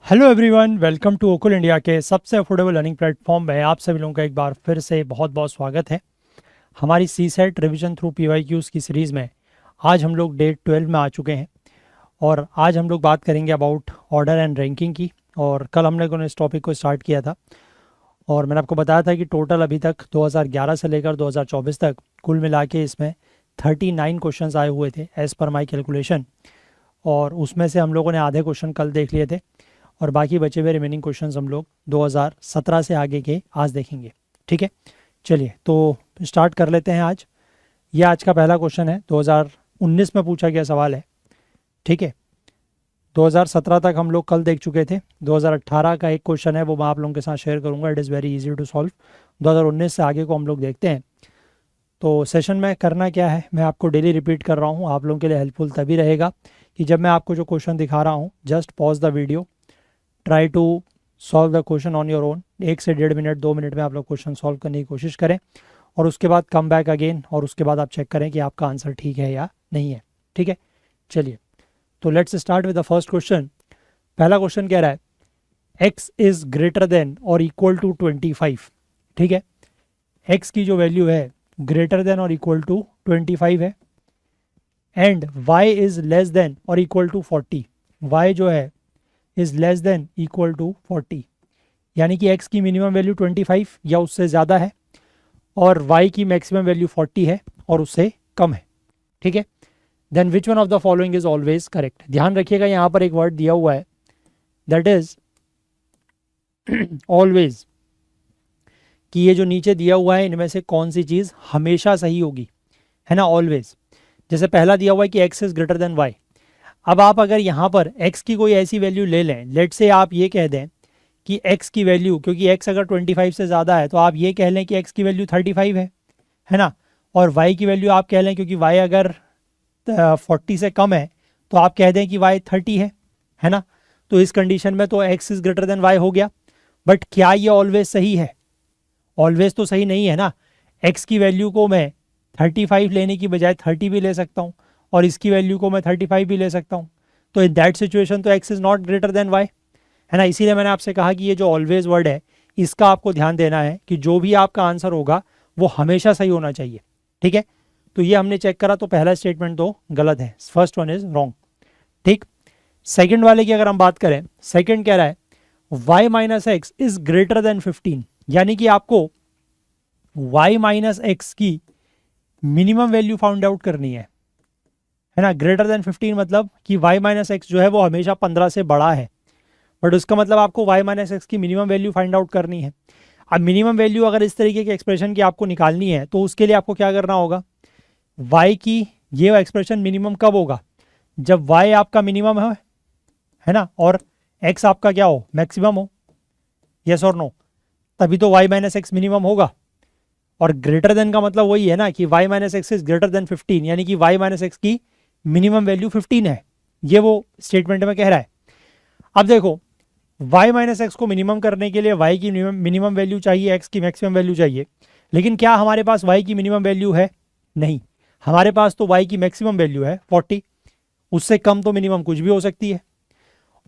Hello everyone, welcome to Okul India के सबसे affordable learning platform में आप सभी लोगों का एक बार फिर से बहुत बहुत स्वागत है। हमारी सी सेट रिविजन थ्रू पीवाईक्यूज़ की सीरीज़ में आज हम लोग डे 12 में आ चुके हैं और आज हम लोग बात करेंगे अबाउट ऑर्डर एंड रैंकिंग की। और कल हम लोगों ने इस टॉपिक को स्टार्ट किया था और मैंने आपको बताया था कि टोटल अभी तक 2011 से लेकर 2024 तक कुल मिला के इसमें 39 क्वेश्चन आए हुए थे एज़ पर माई कैलकुलेशन। और उसमें से हम लोगों ने आधे क्वेश्चन कल देख लिए थे और बाकी बचे हुए रिमेनिंग क्वेश्चंस हम लोग 2017 से आगे के आज देखेंगे। ठीक है, चलिए तो स्टार्ट कर लेते हैं। ये आज का पहला क्वेश्चन है, 2019 में पूछा गया सवाल है। ठीक है, 2017 तक हम लोग कल देख चुके थे। 2018 का एक क्वेश्चन है, वो मैं आप लोगों के साथ शेयर करूंगा। It is very easy to solve. 2019 से आगे को हम लोग देखते हैं। तो सेशन में करना क्या है, मैं आपको डेली रिपीट कर रहा हूँ। आप लोगों के लिए हेल्पफुल तभी रहेगा कि जब मैं आपको जो क्वेश्चन दिखा रहा हूँ, just pause the video, try to solve the question on your own. 1 से 1.5 मिनट 2 मिनट में आप लोग क्वेश्चन सॉल्व करने की कोशिश करें और उसके बाद कम बैक अगेन और उसके बाद आप चेक करें कि आपका आंसर ठीक है या नहीं है। ठीक है, चलिए तो let's start with the first question. पहला क्वेश्चन कह रहा है x इज़ ग्रेटर देन और इक्वल टू 25। ठीक है, x की जो वैल्यू है ग्रेटर देन और इक्वल टू 25 है and y is less than और इक्वल टू 40। y जो है is less than equal to 40, यानी कि x की मिनिमम वैल्यू 25 या उससे ज़्यादा है और y की मैक्सिमम वैल्यू 40 है और उससे कम है। ठीक है, then which one of the following is always correct. ध्यान रखिएगा यहाँ पर एक वर्ड दिया हुआ है, दैट इज ऑलवेज, कि ये जो नीचे दिया हुआ है इनमें से कौन सी चीज़ हमेशा सही होगी, है ना। ऑलवेज, जैसे पहला दिया हुआ है कि x is greater then y। अब आप अगर यहाँ पर x की कोई ऐसी वैल्यू ले लें, लेट से आप ये कह दें कि x की वैल्यू, क्योंकि x अगर 25 से ज़्यादा है तो आप ये कह लें कि x की वैल्यू 35 है ना। और y की वैल्यू आप कह लें, क्योंकि y अगर 40 से कम है तो आप कह दें कि y 30 है ना। तो इस कंडीशन में तो x is greater then y हो गया। बट क्या ये ऑलवेज सही है? ऑलवेज तो सही नहीं है ना। x की वैल्यू को मैं 35 लेने की बजाय 30 भी ले सकता हूँ और इसकी वैल्यू को मैं 35 भी ले सकता हूँ। तो इन दैट सिचुएशन तो x is not greater then y, है ना। इसीलिए मैंने आपसे कहा कि ये जो ऑलवेज वर्ड है इसका आपको ध्यान देना है कि जो भी आपका आंसर होगा वो हमेशा सही होना चाहिए। ठीक है, तो ये हमने चेक करा तो पहला स्टेटमेंट तो गलत है, फर्स्ट वन इज रॉन्ग। ठीक, सेकेंड वाले की अगर हम बात करें, सेकेंड कह रहा है y minus x is greater then 15, यानी कि आपको y माइनस एक्स की मिनिमम वैल्यू फाउंड आउट करनी है ना। ग्रेटर देन 15 मतलब कि y माइनस एक्स जो है वो हमेशा 15 से बड़ा है, बट उसका मतलब आपको y माइनस एक्स की मिनिमम वैल्यू फाइंड आउट करनी है। अब मिनिमम वैल्यू अगर इस तरीके के एक्सप्रेशन की आपको निकालनी है तो उसके लिए आपको क्या करना होगा, y की ये एक्सप्रेशन मिनिमम कब होगा, जब y आपका मिनिमम है ना, और x आपका क्या हो, मैक्सिमम हो। यस और नो, तभी तो y माइनस एक्स मिनिमम होगा। और ग्रेटर देन का मतलब वही है ना कि y minus x is greater then 15, यानी कि y माइनस एक्स की मिनिमम वैल्यू 15 है। ये वो स्टेटमेंट में कह रहा है। अब देखो, y माइनस एक्स को मिनिमम करने के लिए y की मिनिमम वैल्यू चाहिए, x की मैक्सिमम वैल्यू चाहिए, लेकिन क्या हमारे पास y की मिनिमम वैल्यू है? नहीं, हमारे पास तो y की मैक्सिमम वैल्यू है 40, उससे कम तो मिनिमम कुछ भी हो सकती है।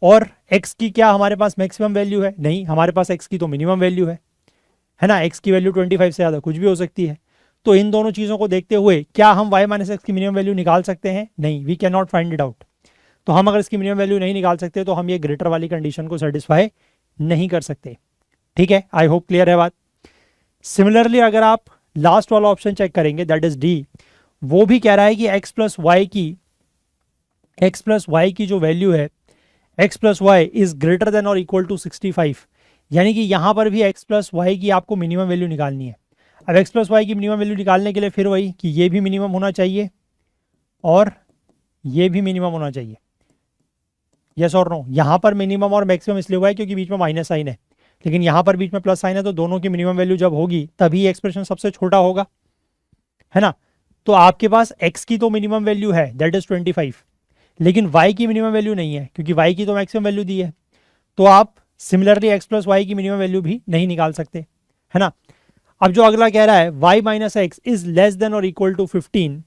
और x की क्या हमारे पास मैक्सिमम वैल्यू है? नहीं, हमारे पास x की तो मिनिमम वैल्यू है ना। x की वैल्यू 25 से ज़्यादा कुछ भी हो सकती है। तो इन दोनों चीज़ों को देखते हुए क्या हम y माइनस एक्स की मिनिमम वैल्यू निकाल सकते हैं? नहीं, we can not find it out. तो हम अगर इसकी मिनिमम वैल्यू नहीं निकाल सकते तो हम ये ग्रेटर वाली कंडीशन को सेटिस्फाई नहीं कर सकते। ठीक है, आई होप क्लियर है बात। सिमिलरली अगर आप लास्ट वाला ऑप्शन चेक करेंगे, दैट इज डी, वो भी कह रहा है कि x प्लस वाई की जो वैल्यू है, x plus y is greater than और इक्वल टू 65, यानी कि यहाँ पर भी x प्लस वाई की आपको मिनिमम वैल्यू निकालनी है। अब x प्लस वाई की मिनिमम वैल्यू निकालने के लिए फिर वही कि ये भी मिनिमम होना चाहिए और ये भी मिनिमम होना चाहिए। यस और नो, यहाँ पर मिनिमम और मैक्सिमम इसलिए हुआ है क्योंकि बीच में माइनस साइन है, लेकिन यहाँ पर बीच में प्लस साइन है, तो दोनों की मिनिमम वैल्यू जब होगी तभी एक्सप्रेशन सबसे छोटा होगा, है ना। तो आपके पास x की तो मिनिमम वैल्यू है, दैट इज 25, लेकिन y की मिनिमम वैल्यू नहीं है क्योंकि y की तो मैक्सिमम वैल्यू दी है। तो आप सिमिलरली x प्लस वाई की मिनिमम वैल्यू भी नहीं निकाल सकते, है ना। अब जो अगला कह रहा है y minus x is less than और equal to 15,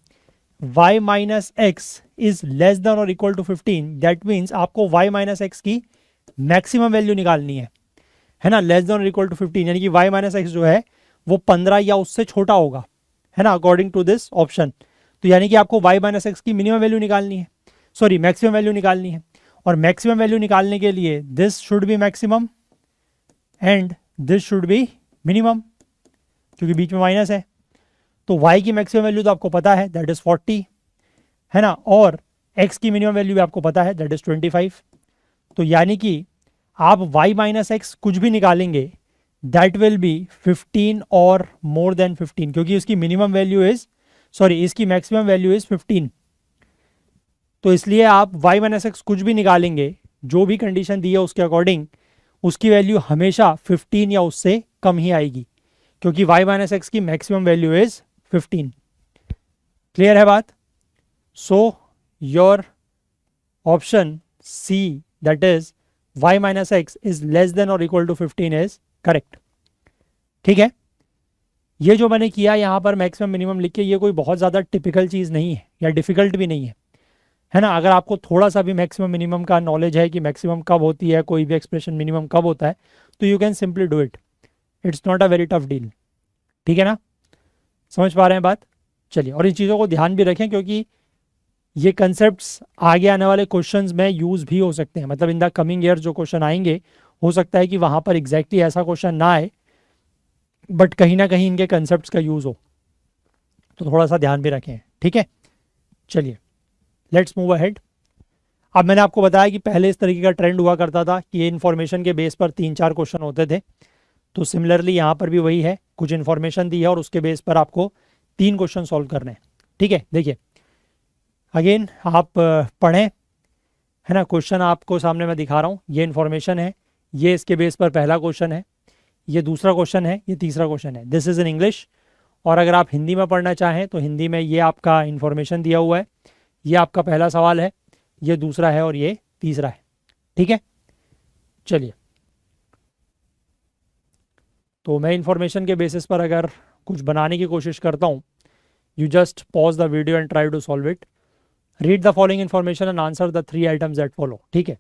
y minus x is less than और इक्वल टू 15, दैट मीन्स आपको y माइनस एक्स की मैक्सिमम वैल्यू निकालनी है ना, लेस देन और इक्वल टू 15, यानी कि y माइनस एक्स जो है वो 15 या उससे छोटा होगा, है ना, अकॉर्डिंग टू दिस ऑप्शन। तो यानी कि आपको y माइनस एक्स की मिनिमम वैल्यू निकालनी है, सॉरी मैक्सिमम वैल्यू निकालनी है, और मैक्सिमम वैल्यू निकालने के लिए this should be maximum and this should be minimum, क्योंकि बीच में माइनस है। तो y की मैक्सिमम वैल्यू तो आपको पता है, दैट इज 40, है ना, और x की मिनिमम वैल्यू भी आपको पता है, दैट इज 25। तो यानी कि आप y माइनस एक्स कुछ भी निकालेंगे दैट विल बी 15 और मोर देन 15, क्योंकि उसकी मिनिमम वैल्यू इज, सॉरी इसकी मैक्सिमम वैल्यू इज 15। तो इसलिए आप y माइनस एक्स कुछ भी निकालेंगे, जो भी कंडीशन दी है उसके अकॉर्डिंग, उसकी वैल्यू हमेशा 15 या उससे कम ही आएगी, क्योंकि y माइनस एक्स की मैक्सिमम वैल्यू इज 15। क्लियर है बात? So your option C, that is y minus x is less than और इक्वल टू 15 इज करेक्ट। ठीक है, ये जो मैंने किया यहाँ पर मैक्सिमम मिनिमम लिख के, ये कोई बहुत ज़्यादा टिपिकल चीज़ नहीं है या डिफिकल्ट भी नहीं है ना। अगर आपको थोड़ा सा भी मैक्सिमम मिनिमम का नॉलेज है कि मैक्सिमम कब होती है, कोई भी एक्सप्रेशन मिनिमम कब होता है, तो you can simply do it, it's not a very tough deal. ठीक है ना, समझ पा रहे हैं बात? चलिए, और इन चीज़ों को ध्यान भी रखें, क्योंकि ये कंसेप्ट आगे आने वाले क्वेश्चंस में यूज़ भी हो सकते हैं, मतलब इन द कमिंग ईयर जो क्वेश्चन आएंगे, हो सकता है कि वहाँ पर एग्जैक्टली ऐसा क्वेश्चन ना आए, बट कहीं ना कहीं इनके कंसेप्ट का यूज़ हो, तो थोड़ा सा ध्यान भी रखें। ठीक है, चलिए लेट्स मूव अहेड। अब मैंने आपको बताया कि पहले इस तरीके का ट्रेंड हुआ करता था कि ये इन्फॉर्मेशन के बेस पर 3-4 क्वेश्चन होते थे, तो सिमिलरली यहाँ पर भी वही है, कुछ इन्फॉर्मेशन दी है और उसके बेस पर आपको 3 क्वेश्चन सॉल्व करने हैं। ठीक है, देखिए अगेन आप पढ़ें, है ना, क्वेश्चन आपको सामने मैं दिखा रहा हूँ, ये इन्फॉर्मेशन है, ये इसके बेस पर पहला क्वेश्चन है, ये दूसरा क्वेश्चन है, ये तीसरा क्वेश्चन है। दिस इज़ इन इंग्लिश, और अगर आप हिंदी में पढ़ना चाहें तो हिंदी में ये आपका इन्फॉर्मेशन दिया हुआ है, ये आपका पहला सवाल है, ये दूसरा है और ये तीसरा है। ठीक है, चलिए, तो मैं इन्फॉर्मेशन के बेसिस पर अगर कुछ बनाने की कोशिश करता हूँ, you just pause the video and try to solve it. Read the following information and answer the 3 items that follow. ठीक है,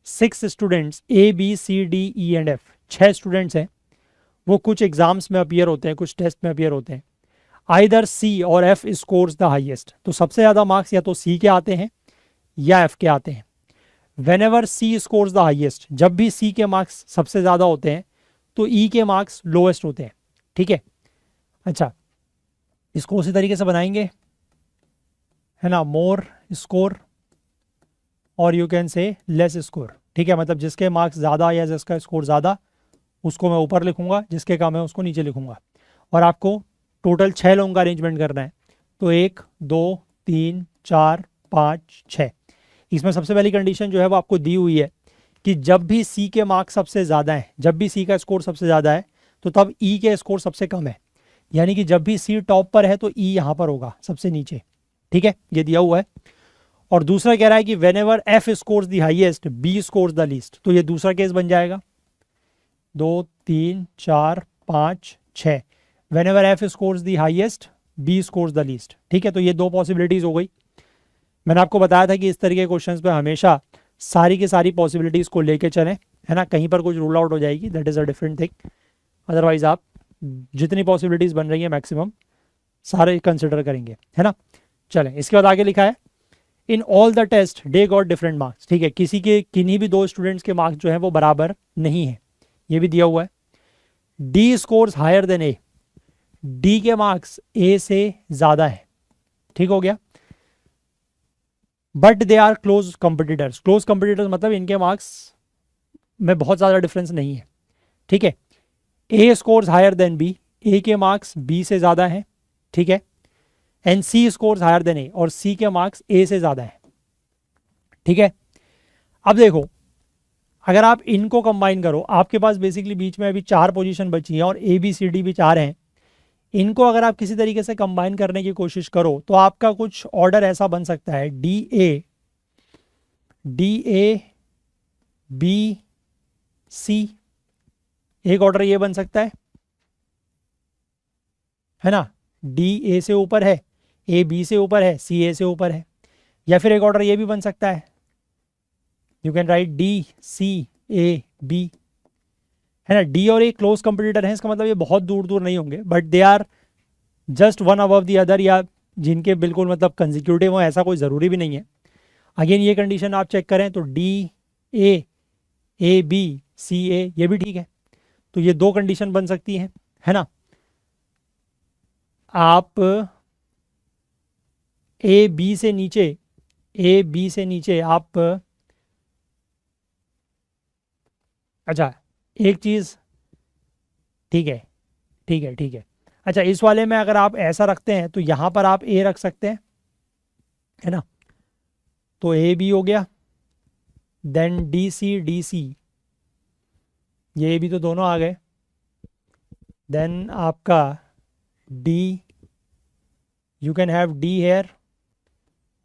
6 students A B C D E and F, 6 students हैं, वो कुछ एग्जाम्स में अपीयर होते हैं, कुछ test में अपीयर होते हैं। आइदर C और F स्कोर्स द हाईएस्ट, तो सबसे ज़्यादा मार्क्स या तो C के आते हैं या F के आते हैं। Whenever C scores the highest, जब भी C के मार्क्स सबसे ज़्यादा होते हैं तो E के मार्क्स लोएस्ट होते हैं। ठीक है, अच्छा, इसको उसी तरीके से बनाएंगे, है ना, मोर स्कोर और यू कैन से लेस स्कोर। ठीक है, मतलब जिसके मार्क्स ज़्यादा या जिसका स्कोर ज़्यादा उसको मैं ऊपर लिखूंगा, जिसके कम है उसको नीचे लिखूंगा। और आपको टोटल 6 लोगों का अरेंजमेंट करना है, तो 1 2 3 4 5 6। इसमें सबसे पहली कंडीशन जो है वो आपको दी हुई है कि जब भी C के मार्क्स सबसे ज़्यादा हैं, जब भी C का स्कोर सबसे ज़्यादा है, तो तब E के स्कोर सबसे कम है, यानी कि जब भी C टॉप पर है तो E यहाँ पर होगा सबसे नीचे। ठीक है, ये दिया हुआ है। और दूसरा कह रहा है कि when ever F scores the highest B scores the least, तो ये दूसरा केस बन जाएगा। 2 3 4 5 6, when ever F scores the highest B scores the least. ठीक है, तो ये 2 पॉसिबिलिटीज हो गई। मैंने आपको बताया था कि इस तरीके के क्वेश्चंस पे हमेशा सारी की सारी पॉसिबिलिटीज़ को लेके चलें, है ना, कहीं पर कुछ रूल आउट हो जाएगी, that is a different thing. Otherwise आप जितनी पॉसिबिलिटीज़ बन रही है मैक्सिमम सारे कंसिडर करेंगे, है ना। चलें, इसके बाद आगे लिखा है in all the test they got different marks. ठीक है, किसी के किन्हीं भी 2 स्टूडेंट्स के मार्क्स जो हैं वो बराबर नहीं है, ये भी दिया हुआ है। D scores higher than A, D के मार्क्स ए से ज़्यादा है। ठीक हो गया, but they are close competitors, close competitors मतलब इनके मार्क्स में बहुत ज़्यादा डिफरेंस नहीं है। ठीक है, A scores higher than B, A के मार्क्स बी से ज़्यादा हैं। ठीक है, and C scores higher than A, और सी के मार्क्स ए से ज़्यादा हैं। ठीक है, अब देखो अगर आप इनको कंबाइन करो, आपके पास बेसिकली बीच में अभी 4 पोजीशन बची हैं और ए बी सी डी भी 4 हैं। इनको अगर आप किसी तरीके से कंबाइन करने की कोशिश करो तो आपका कुछ ऑर्डर ऐसा बन सकता है डी ए बी सी, एक ऑर्डर ये बन सकता है ना, डी ए से ऊपर है, ए बी से ऊपर है, सी ए से ऊपर है। या फिर एक ऑर्डर ये भी बन सकता है, you can write D C A B, है ना। डी और ए क्लोज कंपटीटर हैं, इसका मतलब ये बहुत दूर दूर नहीं होंगे, but they are just one above the other, या जिनके बिल्कुल मतलब कंजिक्यूटिव हो, ऐसा कोई ज़रूरी भी नहीं है। अगेन ये कंडीशन आप चेक करें तो ए बी सी ए, ये भी ठीक है। तो ये दो कंडीशन बन सकती हैं, है ना। आप ए बी से नीचे आप, अच्छा एक चीज़, ठीक है ठीक है ठीक है। अच्छा इस वाले में अगर आप ऐसा रखते हैं तो यहाँ पर आप ए रख सकते हैं, है ना। तो ए बी हो गया, देन डी सी, ये भी तो दोनों आ गए। देन आपका D, you can have D here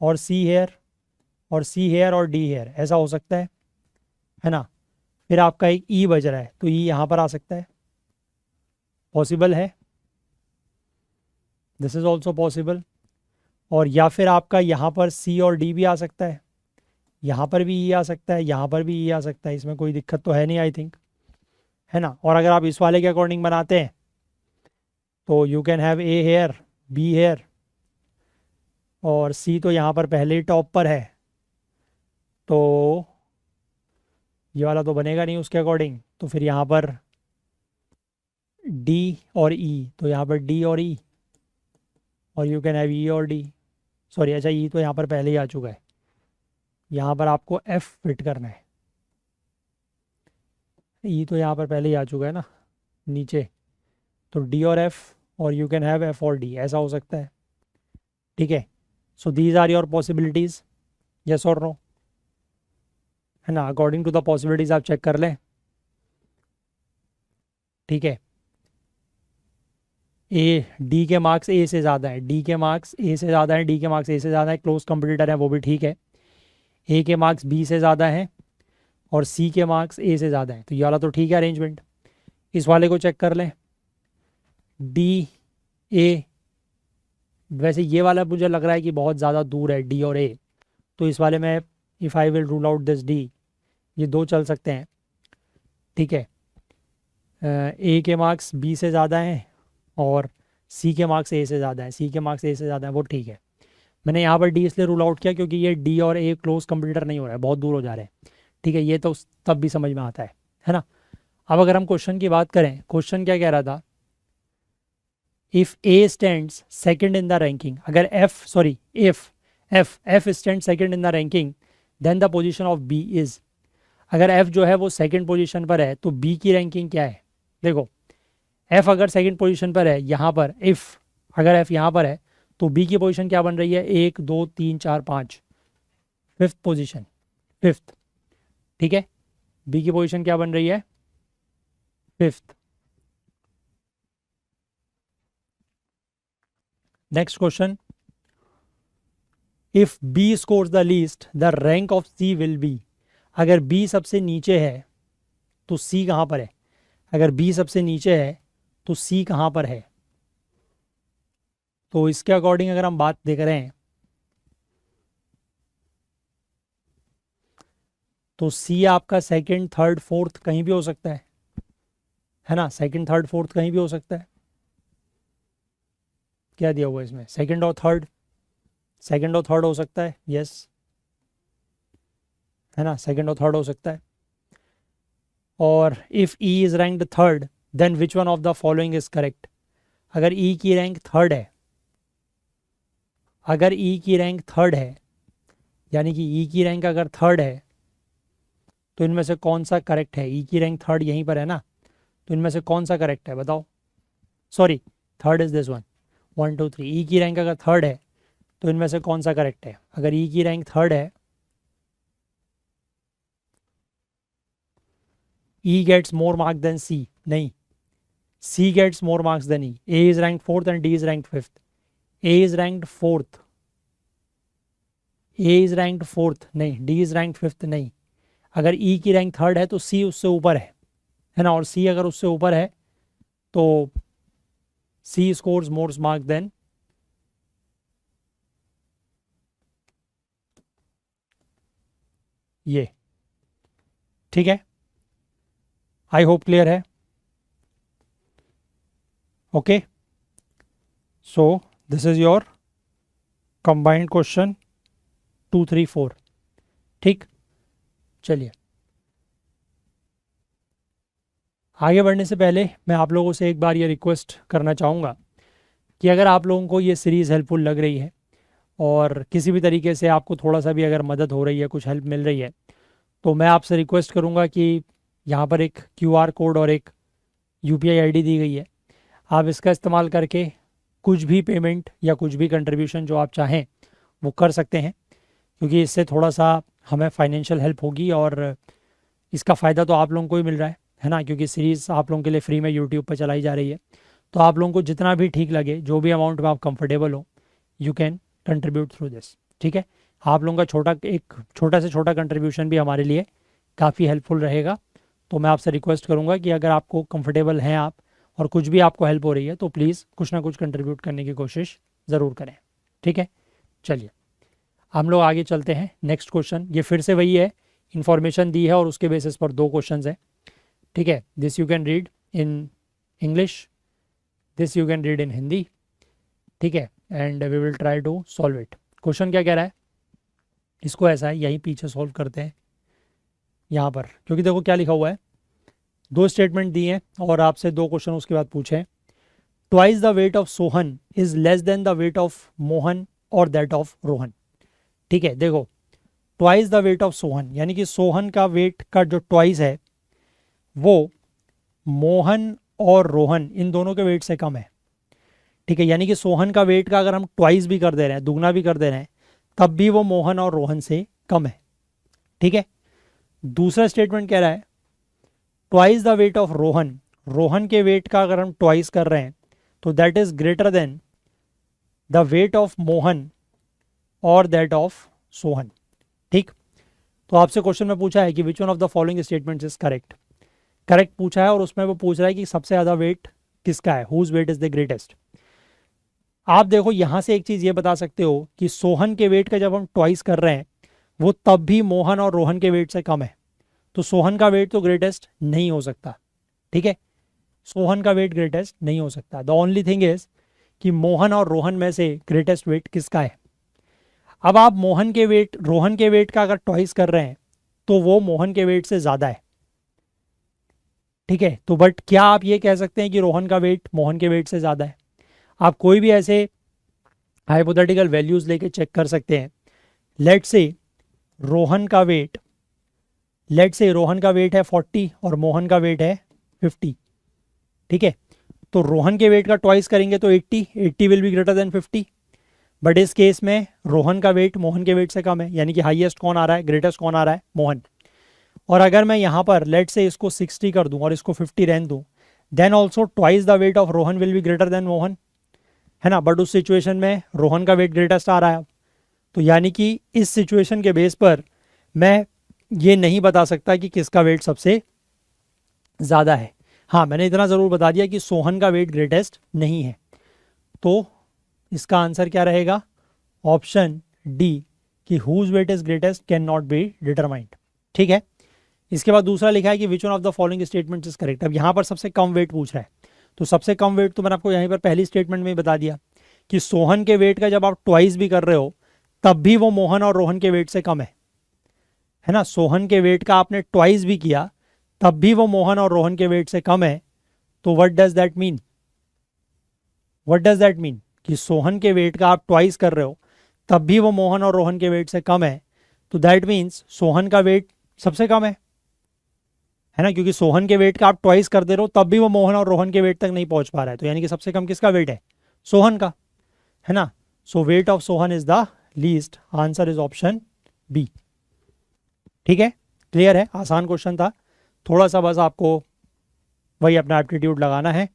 और सी हेयर, और सी हेयर और डी हेयर, ऐसा हो सकता है ना। फिर आपका एक ई बज रहा है, तो ई यहाँ पर आ सकता है, पॉसिबल है, दिस इज ऑल्सो पॉसिबल। और या फिर आपका यहाँ पर सी और डी भी आ सकता है, यहाँ पर भी ई आ सकता है, यहाँ पर भी ई आ सकता है, इसमें कोई दिक्कत तो है नहीं आई थिंक, है ना। और अगर आप इस वाले के अकॉर्डिंग बनाते हैं तो you can have A here, B here, और सी तो यहाँ पर पहले ही टॉप पर है, तो ये वाला तो बनेगा नहीं उसके अकॉर्डिंग। तो फिर यहाँ पर डी और ई, तो यहाँ पर डी और ई, और यू कैन हैव ई और डी, सॉरी अच्छा ई तो यहाँ पर पहले ही आ चुका है, यहाँ पर आपको एफ फिट करना है, ई तो यहाँ पर पहले ही आ चुका है ना नीचे, तो डी और एफ, और यू कैन हैव एफ और डी, ऐसा हो सकता है, ठीक है। So these are your possibilities, yes और नो, है ना। अकॉर्डिंग टू द पॉसिबिलिटीज़ आप चेक कर लें, ठीक है। ए डी के मार्क्स ए से ज़्यादा है, डी के मार्क्स ए से ज़्यादा है, डी के मार्क्स ए से ज़्यादा है, क्लोज कंपटीटर है, वो भी ठीक है। ए के मार्क्स बी से ज़्यादा हैं और सी के मार्क्स ए से ज़्यादा हैं, तो ये वाला तो ठीक है अरेंजमेंट। इस वाले को चेक कर लें, डी ए, वैसे ये वाला मुझे लग रहा है कि बहुत ज़्यादा दूर है डी और ए, तो इस वाले में if I will rule out this D, ये दो चल सकते हैं, ठीक है। ए के मार्क्स बी से ज़्यादा हैं और सी के मार्क्स ए से ज़्यादा है, सी के मार्क्स ए से ज़्यादा है, वो ठीक है। मैंने यहाँ पर डी इसलिए रूल आउट किया क्योंकि ये डी और ए क्लोज कंपटीटर नहीं हो रहा है, बहुत दूर हो जा रहे हैं, ठीक है। ये तो तब भी समझ में आता है ना। अब अगर हम क्वेश्चन की बात करें, क्वेश्चन क्या कह रहा था, if A stands second in the ranking, अगर F sorry if F stand second in the ranking, then the position of B is, अगर एफ जो है वो सेकंड पोजीशन पर है तो बी की रैंकिंग क्या है। देखो एफ अगर सेकंड पोजीशन पर है यहाँ पर, इफ़ अगर एफ यहाँ पर है तो बी की पोजीशन क्या बन रही है, 1 2 3 4 5, फिफ्थ पोजीशन, फिफ्थ, ठीक है। बी की पोजीशन क्या बन रही है, fifth. Next question, if B scores the least the rank of C will be, अगर बी सबसे नीचे है तो सी कहाँ पर है, अगर बी सबसे नीचे है तो सी कहाँ पर है। तो इसके अकॉर्डिंग अगर हम बात देख रहे हैं तो सी आपका सेकंड थर्ड फोर्थ कहीं भी हो सकता है ना, सेकंड थर्ड फोर्थ कहीं भी हो सकता है। क्या दिया हुआ है इसमें, सेकंड और थर्ड, सेकंड और थर्ड हो सकता है, यस, है ना, सेकंड और थर्ड हो सकता है। और if E is ranked third then which one of the following is correct, अगर ई की रैंक थर्ड है, अगर ई की रैंक थर्ड है, यानी कि ई की रैंक अगर थर्ड है तो इनमें से कौन सा करेक्ट है, ई की रैंक थर्ड यहीं पर है ना, तो इनमें से कौन सा करेक्ट है बताओ, sorry third is this one, 1 2 3, ई की रैंक अगर थर्ड है तो इनमें से कौन सा करेक्ट है, अगर ई की रैंक थर्ड है, E gets more mark than C, नहीं, C gets more marks than E, A is rank fourth and D is rank fifth, A is ranked fourth, A is ranked fourth नहीं, D is rank fifth नहीं, अगर E की rank third है तो सी उससे ऊपर है ना, और सी अगर उससे ऊपर है तो सी स्कोर्स मोर मार्क्स देन ये, ठीक है। आई होप क्लियर है. Okay, so this is your combined question 2, 3, 4. ठीक, चलिए आगे बढ़ने से पहले मैं आप लोगों से एक बार ये रिक्वेस्ट करना चाहूँगा कि अगर आप लोगों को ये सीरीज़ हेल्पफुल लग रही है और किसी भी तरीके से आपको थोड़ा सा भी अगर मदद हो रही है, कुछ हेल्प मिल रही है, तो मैं आपसे रिक्वेस्ट करूँगा कि यहाँ पर एक QR कोड और एक UPI ID दी गई है. आप इसका इस्तेमाल करके कुछ भी पेमेंट या कुछ भी कंट्रीब्यूशन जो आप चाहें वो कर सकते हैं, क्योंकि इससे थोड़ा सा हमें फाइनेंशियल हेल्प होगी और इसका फ़ायदा तो आप लोगों को ही मिल रहा है ना, क्योंकि सीरीज़ आप लोगों के लिए फ्री में यूट्यूब पर चलाई जा रही है. तो आप लोगों को जितना भी ठीक लगे, जो भी अमाउंट में आप कंफर्टेबल हो, you can contribute through this. ठीक है, आप लोगों का एक छोटा से छोटा कंट्रीब्यूशन भी हमारे लिए काफ़ी हेल्पफुल रहेगा. तो मैं आपसे रिक्वेस्ट करूँगा कि अगर आपको कंफर्टेबल हैं आप और कुछ भी आपको हेल्प हो रही है, तो प्लीज़ कुछ ना कुछ कंट्रीब्यूट करने की कोशिश ज़रूर करें. ठीक है, चलिए हम लोग आगे चलते हैं. नेक्स्ट क्वेश्चन ये फिर से वही है, इन्फॉर्मेशन दी है और उसके बेसिस पर 2 क्वेश्चंस हैं. ठीक है, this you can read in English, this you can read in Hindi. ठीक है, and we will try to solve it. Question क्या कह रहा है, इसको ऐसा है, यहीं पीछे सॉल्व करते हैं यहाँ पर, क्योंकि देखो क्या लिखा हुआ है. 2 स्टेटमेंट दिए हैं और आपसे 2 क्वेश्चन उसके बाद पूछे हैं. Twice the weight of Sohan is less then the weight of Mohan और दैट ऑफ रोहन. ठीक है, देखो twice the weight of Sohan यानी कि सोहन का वेट का जो ट्वाइस है वो मोहन और रोहन इन दोनों के वेट से कम है. ठीक है, यानी कि सोहन का वेट का अगर हम ट्वाइस भी कर दे रहे हैं, दुगना भी कर दे रहे हैं, तब भी वो मोहन और रोहन से कम है. ठीक है, दूसरा स्टेटमेंट कह रहा है twice the weight of Rohan, Rohan के वेट का अगर हम ट्वाइस कर रहे हैं तो that is greater then the weight of Mohan और दैट ऑफ सोहन. ठीक, तो आपसे क्वेश्चन में पूछा है कि which one of the following statements is correct. Correct पूछा है और उसमें वो पूछ रहा है कि सबसे ज़्यादा वेट किसका है, whose weight is the greatest. आप देखो यहाँ से एक चीज़ ये बता सकते हो कि सोहन के वेट का जब हम ट्वाइस कर रहे हैं वो तब भी मोहन और रोहन के वेट से कम है, तो सोहन का वेट तो ग्रेटेस्ट नहीं हो सकता. ठीक है, सोहन का वेट ग्रेटेस्ट नहीं हो सकता. द ओनली थिंग इज कि मोहन और रोहन में से ग्रेटेस्ट वेट किसका है. अब आप मोहन के वेट रोहन के वेट का अगर ट्वाइस कर रहे हैं तो वो मोहन के वेट से ज़्यादा है. ठीक है, तो बट क्या आप ये कह सकते हैं कि रोहन का वेट मोहन के वेट से ज़्यादा है. आप कोई भी ऐसे हाइपोथेटिकल वैल्यूज़ लेके चेक कर सकते हैं. लेट से रोहन का वेट है 40 और मोहन का वेट है 50. ठीक है, तो रोहन के वेट का ट्वाइस करेंगे तो 80 will be greater then 50. But इस केस में रोहन का वेट मोहन के वेट से कम है, यानी कि हाईएस्ट कौन आ रहा है, ग्रेटेस्ट कौन आ रहा है, मोहन. और अगर मैं यहाँ पर लेट से इसको 60 कर दूँ और इसको 50 रहने दूँ, then also twice the weight of Rohan will be greater than Mohan, है ना. बट उस सिचुएशन में रोहन का वेट ग्रेटेस्ट आ रहा है. तो यानी कि इस सिचुएशन के बेस पर मैं ये नहीं बता सकता कि किसका वेट सबसे ज़्यादा है. हाँ, मैंने इतना ज़रूर बता दिया कि सोहन का वेट ग्रेटेस्ट नहीं है. तो इसका आंसर क्या रहेगा, ऑप्शन डी, कि whose weight is greatest can not be determined. ठीक है, इसके बाद दूसरा लिखा है कि which one of the following statements is correct. अब यहाँ पर सबसे कम वेट पूछ रहा है, तो सबसे कम वेट तो मैंने आपको यहीं पर पहली स्टेटमेंट में ही बता दिया कि सोहन के वेट का जब आप ट्वाइस भी कर रहे हो तब भी वो मोहन और रोहन के वेट से कम है ना. सोहन के वेट का आपने ट्वाइस भी किया तब भी वो मोहन और रोहन के वेट से कम है. तो व्हाट डज दैट मीन, कि सोहन के वेट का आप ट्वाइस कर रहे हो तब भी वो मोहन और रोहन के वेट से कम है. तो दैट मीन्स सोहन का वेट सबसे कम है ना, क्योंकि सोहन के वेट का आप ट्वाइस कर दे रहे हो तब भी वो मोहन और रोहन के वेट तक नहीं पहुंच पा रहा है. तो यानी कि सबसे कम किसका वेट है, सोहन का, है ना. So weight of Sohan is the least. Answer is option B. ठीक है, क्लियर है, आसान क्वेश्चन था. थोड़ा सा बस आपको वही अपना एप्टीट्यूड लगाना है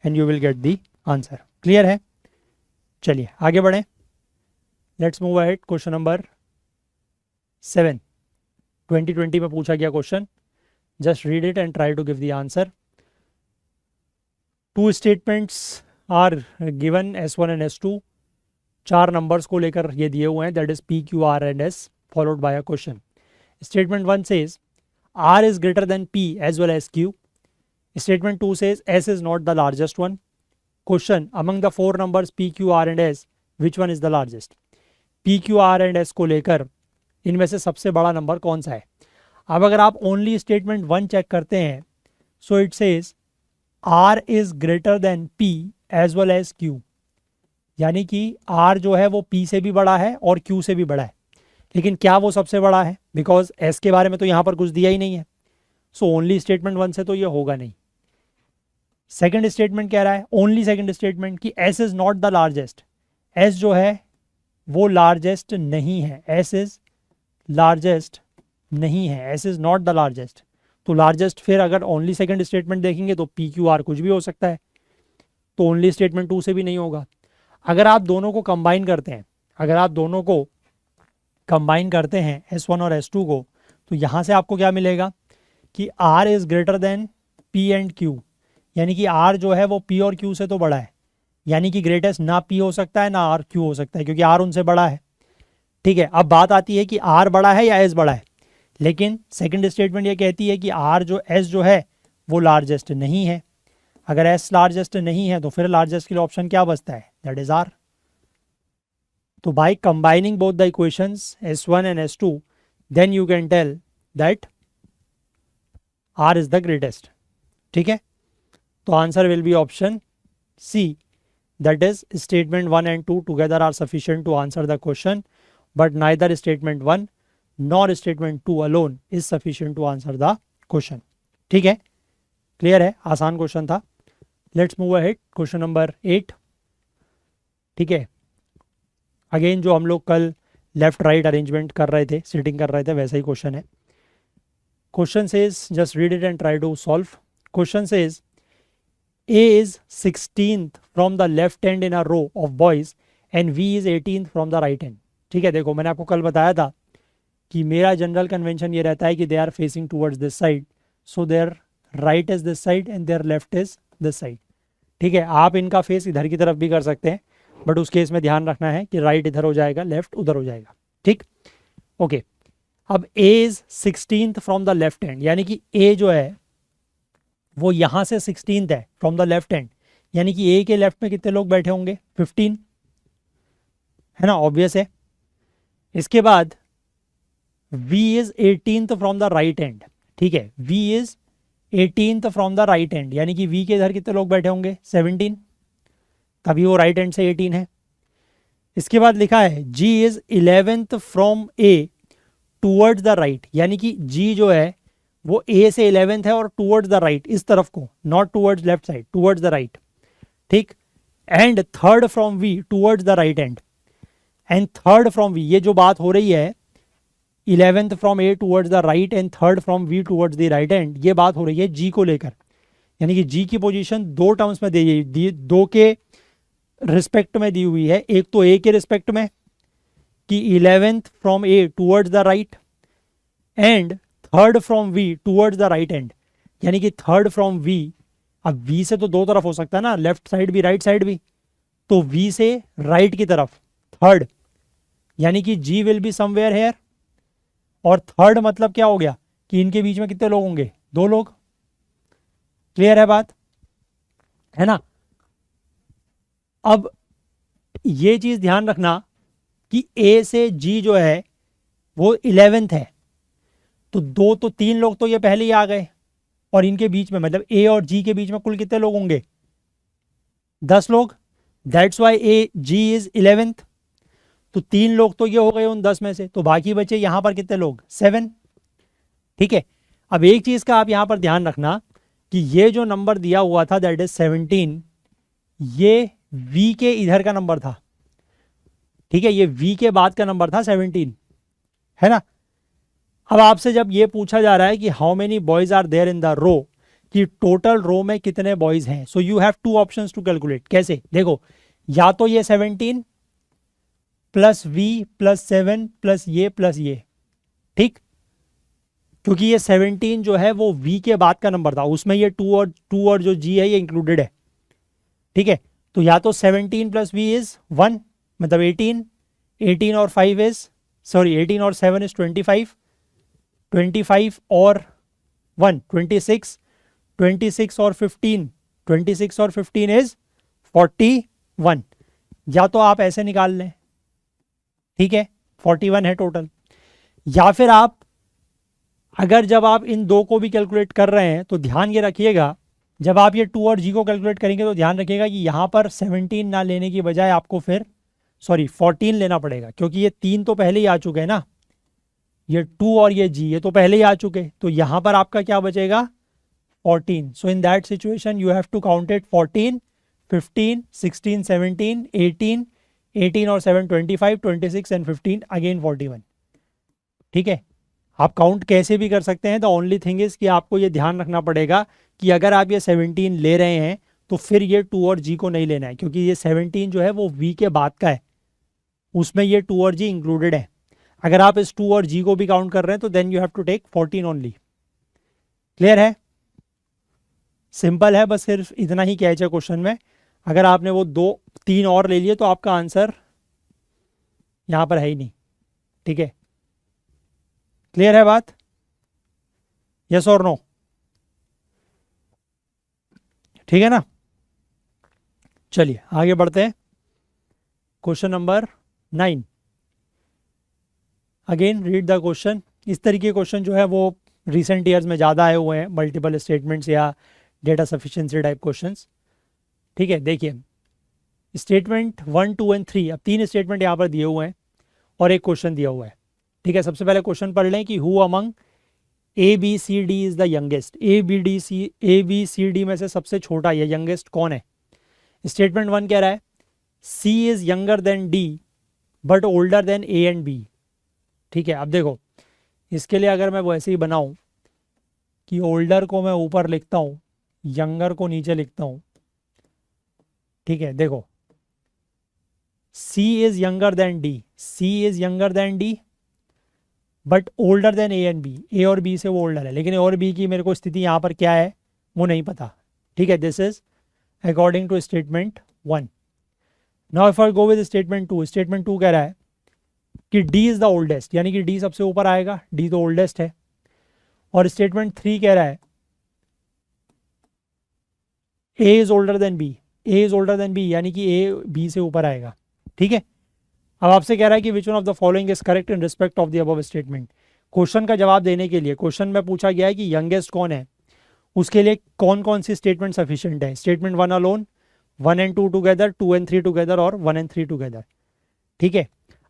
and you will get the answer. Clear है, चलिए आगे बढ़ें. Let's move ahead. Question number 7 2020 में पूछा गया question. Just read it and try to give the answer. 2 statements are given, S1 and S2. 4 नंबर्स को लेकर ये दिए हुए हैं, that is P, Q, R and S followed by a question. Statement 1 says R is greater than P as well as Q. Statement 2 says S is not the largest one. Question, among the four numbers P, Q, R and S, which one is the largest? P, Q, R and S को लेकर इनमें से सबसे बड़ा number कौन सा है? अब अगर आप ओनली स्टेटमेंट 1 चेक करते हैं, so it says R is greater than P as well as Q, यानी कि R जो है वो P से भी बड़ा है और Q से भी बड़ा है, लेकिन क्या वो सबसे बड़ा है? बिकॉज S के बारे में तो यहाँ पर कुछ दिया ही नहीं है, सो ओनली स्टेटमेंट 1 से तो ये होगा नहीं। सेकंड स्टेटमेंट कह रहा है, ओनली सेकंड स्टेटमेंट, कि S is not the largest, S जो है वो लार्जेस्ट नहीं है, S इज लार्जेस्ट नहीं है, S is not the largest. तो लार्जेस्ट फिर अगर ओनली सेकंड स्टेटमेंट देखेंगे तो P, Q, R कुछ भी हो सकता है, तो ओनली स्टेटमेंट 2 से भी नहीं होगा। अगर आप दोनों को कंबाइन करते हैं, अगर आप दोनों को कंबाइन करते हैं S1 और S2 को, तो यहाँ से आपको क्या मिलेगा कि R is greater than P and Q, यानी कि R जो है वो P और Q से तो बड़ा है, यानी कि ग्रेटेस्ट ना P हो सकता है ना R Q हो सकता है, क्योंकि R उनसे बड़ा है। ठीक है, अब बात आती है कि R बड़ा है या S बड़ा है, लेकिन सेकंड स्टेटमेंट ये कहती है कि S जो है वो लार्जेस्ट नहीं है। अगर S लार्जेस्ट नहीं है तो फिर लार्जेस्ट के लिए ऑप्शन क्या बचता है? That is R। तो by combining both the equations S1 and S2, then you can tell that R is the greatest. ठीक है, तो answer will be option C, that is statement 1 and 2 together are sufficient to answer the question, but neither statement 1 nor statement 2 alone is sufficient to answer the question. ठीक है, clear है, आसान question था। Let's move ahead, question number 8। ठीक है, again जो हम लोग कल लेफ्ट राइट अरेंजमेंट कर रहे थे, सिटिंग कर रहे थे, वैसा ही क्वेश्चन है। Question says, just read it and try to solve. Question says A is 16th from the left hand in a row of boys and V is 18th from the right hand. ठीक है, देखो मैंने आपको कल बताया था कि मेरा जनरल कन्वेंशन ये रहता है कि they are facing towards this side, so their right is this side and their left is this side. ठीक है, आप इनका फेस इधर की तरफ भी कर सकते हैं, बट उस केस में ध्यान रखना है कि राइट इधर हो जाएगा, लेफ्ट उधर हो जाएगा। ठीक, ओके। अब A is 16th from the left hand, यानी कि A जो है वो यहाँ से 16th है फ्रॉम द लेफ्ट हैंड, यानी कि A के लेफ्ट में कितने लोग बैठे होंगे? 15, है ना, ऑब्वियस है। इसके बाद V is 18th from the right hand. ठीक है, V is 18th from the right hand, यानी कि V के इधर कितने लोग बैठे होंगे? 17, तभी वो राइट हैंड से 18 है। इसके बाद लिखा है G is 11th from A towards the right, यानी कि G जो है वो A से 11th है और टूवर्ड्स द राइट, इस तरफ को, not towards left side, towards the right. ठीक, and third from V towards the right hand, and third from V, ये जो बात हो रही है 11th from A towards the right and third from V towards the right hand, ये बात हो रही है G को लेकर, यानी कि G की पोजीशन दो टर्म्स में दी, दो के रिस्पेक्ट में दी हुई है। एक तो A के रिस्पेक्ट में कि 11th from A towards the right and third from V towards the right hand, यानी कि थर्ड फ्रॉम V, अब V से तो दो तरफ हो सकता है ना, लेफ्ट साइड भी राइट साइड भी, तो V से राइट की तरफ थर्ड, यानी कि G will be somewhere here, और थर्ड मतलब क्या हो गया कि इनके बीच में कितने लोग होंगे? 2 लोग। क्लियर है बात, है ना। अब ये चीज ध्यान रखना कि A से G जो है वो 11th है, तो 2 तो 3 लोग तो ये पहले ही आ गए, और इनके बीच में मतलब A और G के बीच में कुल कितने लोग होंगे? 10 लोग। That's why G is 11th, तो 3 लोग तो ये हो गए उन 10 में से, तो बाकी बचे यहां पर कितने लोग? 7। ठीक है, अब एक चीज का आप यहां पर ध्यान रखना कि ये जो नंबर दिया हुआ था दैट इज 17, ये V के इधर का नंबर था। ठीक है, ये V के बाद का नंबर था 17, है ना। अब आपसे जब ये पूछा जा रहा है कि how many boys are there in the row, कि टोटल रो में कितने बॉयज हैं, so you have 2 options to calculate. कैसे? देखो, या तो ये 17 प्लस V प्लस 7 प्लस ये, ठीक, क्योंकि ये 17 जो है वो V के बाद का नंबर था, उसमें ये 2 और जो G है ये इंक्लूडेड है। ठीक है, तो या तो 17 प्लस V इज 1, मतलब 18 और 5 इज 18 और 7 इज 25 और 1 26, 26 और 15, 26 और 15 इज 41। या तो आप ऐसे निकाल लें, ठीक है, 41 है टोटल, या फिर आप अगर जब आप इन दो को भी कैलकुलेट कर रहे हैं तो ध्यान ये रखिएगा, जब आप ये 2 और g को कैलकुलेट करेंगे तो ध्यान रखिएगा कि यहाँ पर 17 ना लेने की बजाय आपको फिर 14 लेना पड़ेगा, क्योंकि ये 3 तो पहले ही आ चुके हैं ना, ये 2 और ये g ये तो पहले ही आ चुके, तो यहाँ पर आपका क्या बचेगा 14। So in that situation you have to count it 14, 15, 16, 17, 18, 18 और 7 25, 26 एंड 15 अगेन 41। ठीक है, आप काउंट कैसे भी कर सकते हैं, द ओनली थिंग इज कि आपको ये ध्यान रखना पड़ेगा कि अगर आप ये 17 ले रहे हैं तो फिर ये 2 और g को नहीं लेना है, क्योंकि ये 17 जो है वो v के बाद का है, उसमें ये 2 और g इंक्लूडेड है। अगर आप इस 2 और g को भी काउंट कर रहे हैं तो then you have to take 14 only. Clear है, सिंपल है, बस सिर्फ इतना ही कैच है क्वेश्चन में। अगर आपने वो 2-3 और ले लिए तो आपका आंसर यहां पर है ही नहीं। ठीक है, क्लियर है बात, यस और नो? ठीक है ना, चलिए आगे बढ़ते हैं। Question number 9, again read the question. इस तरीके के क्वेश्चन जो है वो रिसेंट ईयर्स में ज़्यादा आए हुए हैं, मल्टीपल स्टेटमेंट्स या डेटा सफिशिएंसी टाइप क्वेश्चंस। ठीक है, देखिए स्टेटमेंट 1, 2 एंड 3, अब 3 स्टेटमेंट यहाँ पर दिए हुए हैं और एक क्वेश्चन दिया हुआ है। ठीक है, सबसे पहले क्वेश्चन पढ़ लें कि who among A B C D is the youngest. A B C D में से सबसे छोटा या यंगेस्ट कौन है? स्टेटमेंट 1 कह रहा है C is younger than D but older than A and B. ठीक है, अब देखो इसके लिए अगर मैं वैसे ही बनाऊं कि ओल्डर को मैं ऊपर लिखता हूं, यंगर को नीचे लिखता हूं। ठीक है, देखो C is younger than D, C is younger than D but older than A and B, A और बी से वो ओल्डर है, लेकिन ए और बी की मेरे को स्थिति यहाँ पर क्या है वो नहीं पता। ठीक है, this is according to statement 1। Now if I go with statement 2, statement 2 कह रहा है कि डी इज द ओल्डेस्ट, यानी कि डी सबसे ऊपर आएगा, डी तो ओल्डेस्ट है। और स्टेटमेंट 3 कह रहा है A is older than B, A is older than B, यानी कि ए बी से ऊपर आएगा। ठीक है, अब आपसे कह रहा है कि which one of the following is correct in respect of the above statement. Question का जवाब देने के लिए क्वेश्चन में पूछा गया है कि यंगेस्ट कौन है, उसके लिए कौन कौन सी स्टेटमेंट सफिशिएंट है। Statement 1 alone, 1 and 2 together, 2 and 3 together और 1 एंड 3 टुगेदर। ठीक है,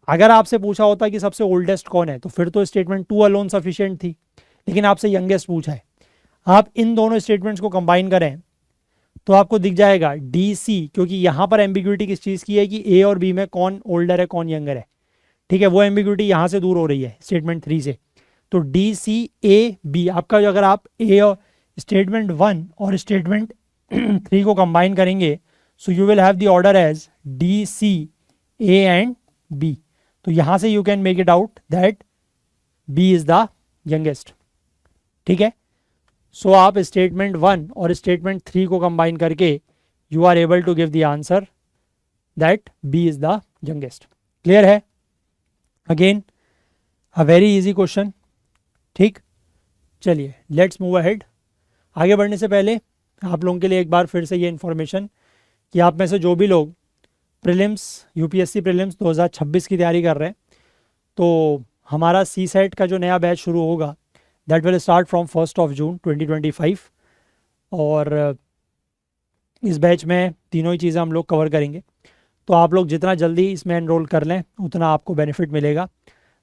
अगर आपसे पूछा होता कि सबसे ओल्डेस्ट कौन है तो फिर तो स्टेटमेंट 2 अलोन सफिशिएंट थी, लेकिन आपसे यंगेस्ट पूछा है। आप इन दोनों स्टेटमेंट्स को कंबाइन करें तो आपको दिख जाएगा डी सी, क्योंकि यहां पर एम्बिग्यूटी किस चीज़ की है कि ए और बी में कौन ओल्डर है कौन यंगर है। ठीक है, वो एम्बिग्यूटी यहां से दूर हो रही है स्टेटमेंट 3 से, तो डी सी ए बी आपका जो, अगर आप ए और स्टेटमेंट 1 और स्टेटमेंट 3 को कंबाइन करेंगे so you will have the order as D C A and B. तो यहां से you can make it out that B is the youngest. ठीक है, सो आप स्टेटमेंट 1 और स्टेटमेंट 3 को कंबाइन करके you are able to give the answer that B is the youngest. Clear है, again a very easy question. ठीक, चलिए let's move ahead. आगे बढ़ने से पहले आप लोगों के लिए एक बार फिर से ये इन्फॉर्मेशन कि आप में से जो भी लोग प्रीलिम्स यूपीएससी प्रीलिम्स 2026 की तैयारी कर रहे हैं तो हमारा सी सेट का जो नया बैच शुरू होगा दैट विल स्टार्ट फ्रॉम 1 जून 2025 और इस बैच में तीनों ही चीज़ें हम लोग कवर करेंगे। तो आप लोग जितना जल्दी इसमें एनरोल कर लें उतना आपको बेनिफिट मिलेगा।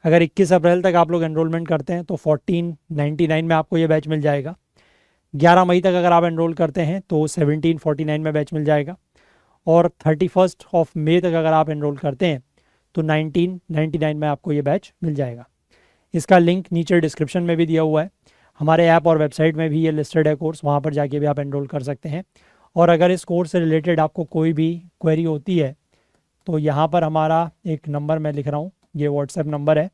अगर 21 अप्रैल तक आप लोग एनरोलमेंट करते हैं तो 1499 में आपको ये बैच मिल जाएगा। 11 मई तक अगर आप एनरोल करते हैं तो 1749 में बैच मिल जाएगा और 31 मई तक अगर आप एनरोल करते हैं तो 1999 में आपको ये बैच मिल जाएगा। इसका लिंक नीचे डिस्क्रिप्शन में भी दिया हुआ है, हमारे ऐप और वेबसाइट में भी ये लिस्टेड है कोर्स, वहाँ पर जाके भी आप एनरोल कर सकते हैं। और अगर इस कोर्स से रिलेटेड आपको कोई भी क्वेरी होती है तो यहाँ पर हमारा एक नंबर मैं लिख रहा हूँ, ये व्हाट्सएप नंबर है,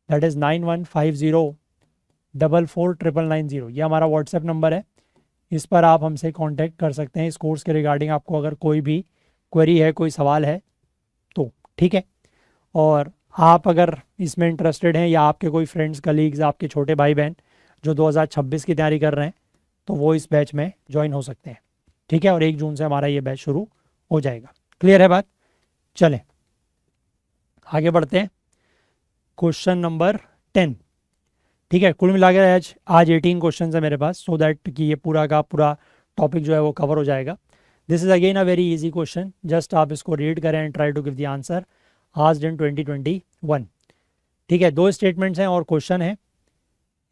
दैट इज़ 9150449990। ये हमारा व्हाट्सएप नंबर है, इस पर आप हमसे कांटेक्ट कर सकते हैं इस कोर्स के रिगार्डिंग। आपको अगर कोई भी क्वेरी है, कोई सवाल है तो ठीक है। और आप अगर इसमें इंटरेस्टेड हैं या आपके कोई फ्रेंड्स कलीग्स, आपके छोटे भाई बहन जो 2026 की तैयारी कर रहे हैं तो वो इस बैच में ज्वाइन हो सकते हैं। ठीक है, और 1 जून से हमारा ये बैच शुरू हो जाएगा। क्लियर है बात? चलें आगे बढ़ते हैं। Question number 10। ठीक है, कुल मिला के आज 18 क्वेश्चन है मेरे पास, सो दैट कि ये पूरा का पूरा टॉपिक जो है वो कवर हो जाएगा। This is again a very easy question, just आप इसको रीड करें and try to give the answer आज इन 2021। ठीक है, 2 स्टेटमेंट्स हैं और क्वेश्चन है।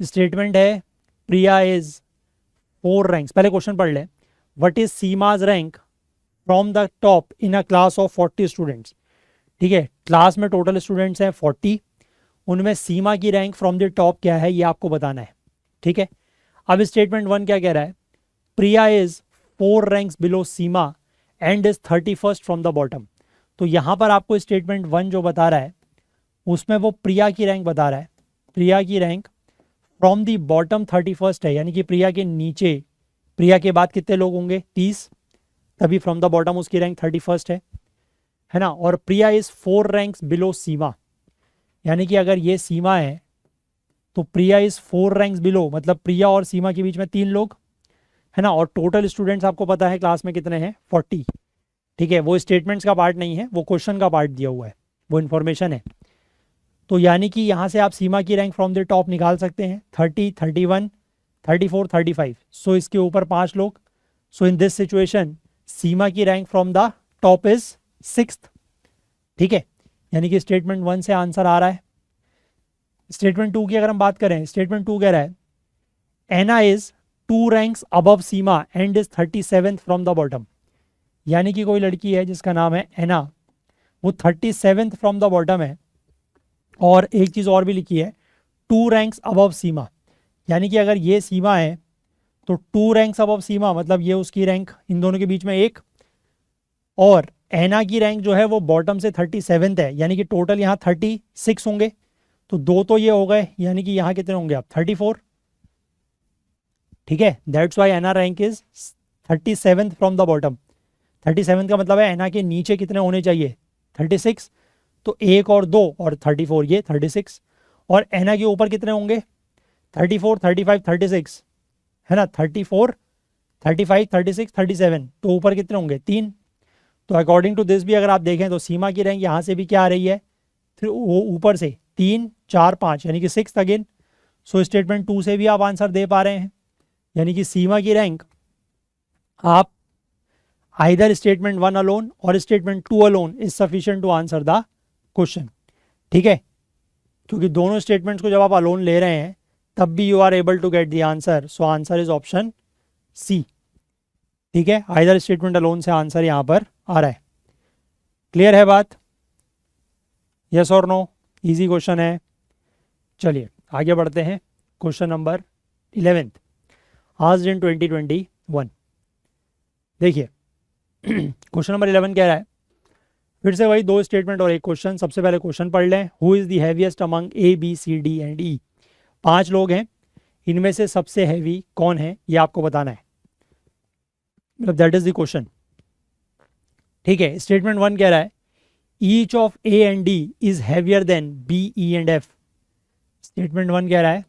स्टेटमेंट है प्रिया इज 4 रैंक्स। पहले क्वेश्चन पढ़ लें। What is Seema's rank from the top in a class of 40 students. ठीक है, क्लास में टोटल स्टूडेंट्स हैं 40, उनमें सीमा की रैंक फ्रॉम द टॉप क्या है ये आपको बताना है। ठीक है, अब स्टेटमेंट 1 क्या कह रहा है? Priya is 4 ranks below Seema and is 31st from the bottom. तो यहां पर आपको स्टेटमेंट 1 जो बता रहा है उसमें वो प्रिया की रैंक बता रहा है। प्रिया की rank from the bottom 31st है, यानी कि प्रिया के नीचे, प्रिया के बाद कितने लोग होंगे? 30, तभी फ्रॉम द बॉटम उसकी रैंक 31st है ना। और प्रिया इज 4 रैंक्स बिलो सीमा, यानी कि अगर ये सीमा है तो प्रिया इज 4 रैंक्स बिलो, मतलब प्रिया और सीमा के बीच में 3 लोग है ना। और टोटल स्टूडेंट्स आपको पता है क्लास में कितने हैं? 40। ठीक है, वो स्टेटमेंट्स का पार्ट नहीं है, वो क्वेश्चन का पार्ट दिया हुआ है, वो इन्फॉर्मेशन है। तो यानी कि यहाँ से आप सीमा की रैंक फ्रॉम द टॉप निकाल सकते हैं 30, 31, 34, 35। सो इसके ऊपर 5 लोग। सो इन दिस सिचुएशन सीमा की rank from the top is 6th। ठीक है, यानी कि स्टेटमेंट 1 से आंसर आ रहा है। स्टेटमेंट 2 की अगर हम बात करें, स्टेटमेंट 2 कह रहा है Anna is 2 ranks above Seema and is 37th from the bottom. यानी कि कोई लड़की है जिसका नाम है एना, वो 37th फ्रॉम द बॉटम है। और एक चीज़ और भी लिखी है 2 रैंक्स अबव सीमा, यानी कि अगर ये सीमा है तो 2 रैंक्स अबव सीमा मतलब ये उसकी रैंक, इन दोनों के बीच में 1, और एना की रैंक जो है वो बॉटम से 37th है, यानी कि टोटल यहाँ 36 होंगे। तो 2 तो ये हो गए, यानी कि यहाँ कितने होंगे आप? 34। ठीक है, that's why Anna rank is 37th from the bottom. 37 का मतलब है एना के नीचे कितने होने चाहिए? 36। तो 1 और 2 और 34, ये 36। और एना के ऊपर कितने होंगे? 34, 35, 36 है ना। 34, 35, 36, 37, तो ऊपर कितने होंगे? 3। तो अकॉर्डिंग टू दिस भी अगर आप देखें तो सीमा की रैंक यहाँ से भी क्या आ रही है? फिर वो ऊपर से 3, 4, 5, यानी कि 6th अगेन। सो स्टेटमेंट 2 से भी आप आंसर दे पा रहे हैं, यानी कि सीमा की रैंक आप आइदर स्टेटमेंट 1 अलोन और statement 2 alone is sufficient to answer the question. ठीक है, क्योंकि दोनों स्टेटमेंट्स को जब आप अलोन ले रहे हैं तब भी you are able to get the answer. So answer is option C. ठीक है, आइदर स्टेटमेंट अलोन से आंसर यहां पर आ रहा है। क्लियर है बात? यस और नो? इजी क्वेश्चन है। चलिए आगे बढ़ते हैं। क्वेश्चन नंबर 11 आज इन 2021। देखिए क्वेश्चन नंबर 11 कह रहा है, फिर से वही 2 स्टेटमेंट और एक क्वेश्चन। सबसे पहले क्वेश्चन पढ़ लें। Who is the heaviest among A, B, C, D and E. 5 लोग हैं, इनमें से सबसे हैवी कौन है ये आपको बताना है, मतलब दैट इज द क्वेश्चन। ठीक है, स्टेटमेंट 1 कह रहा है each of A and D is heavier than B, E and F. Statement 1 कह रहा है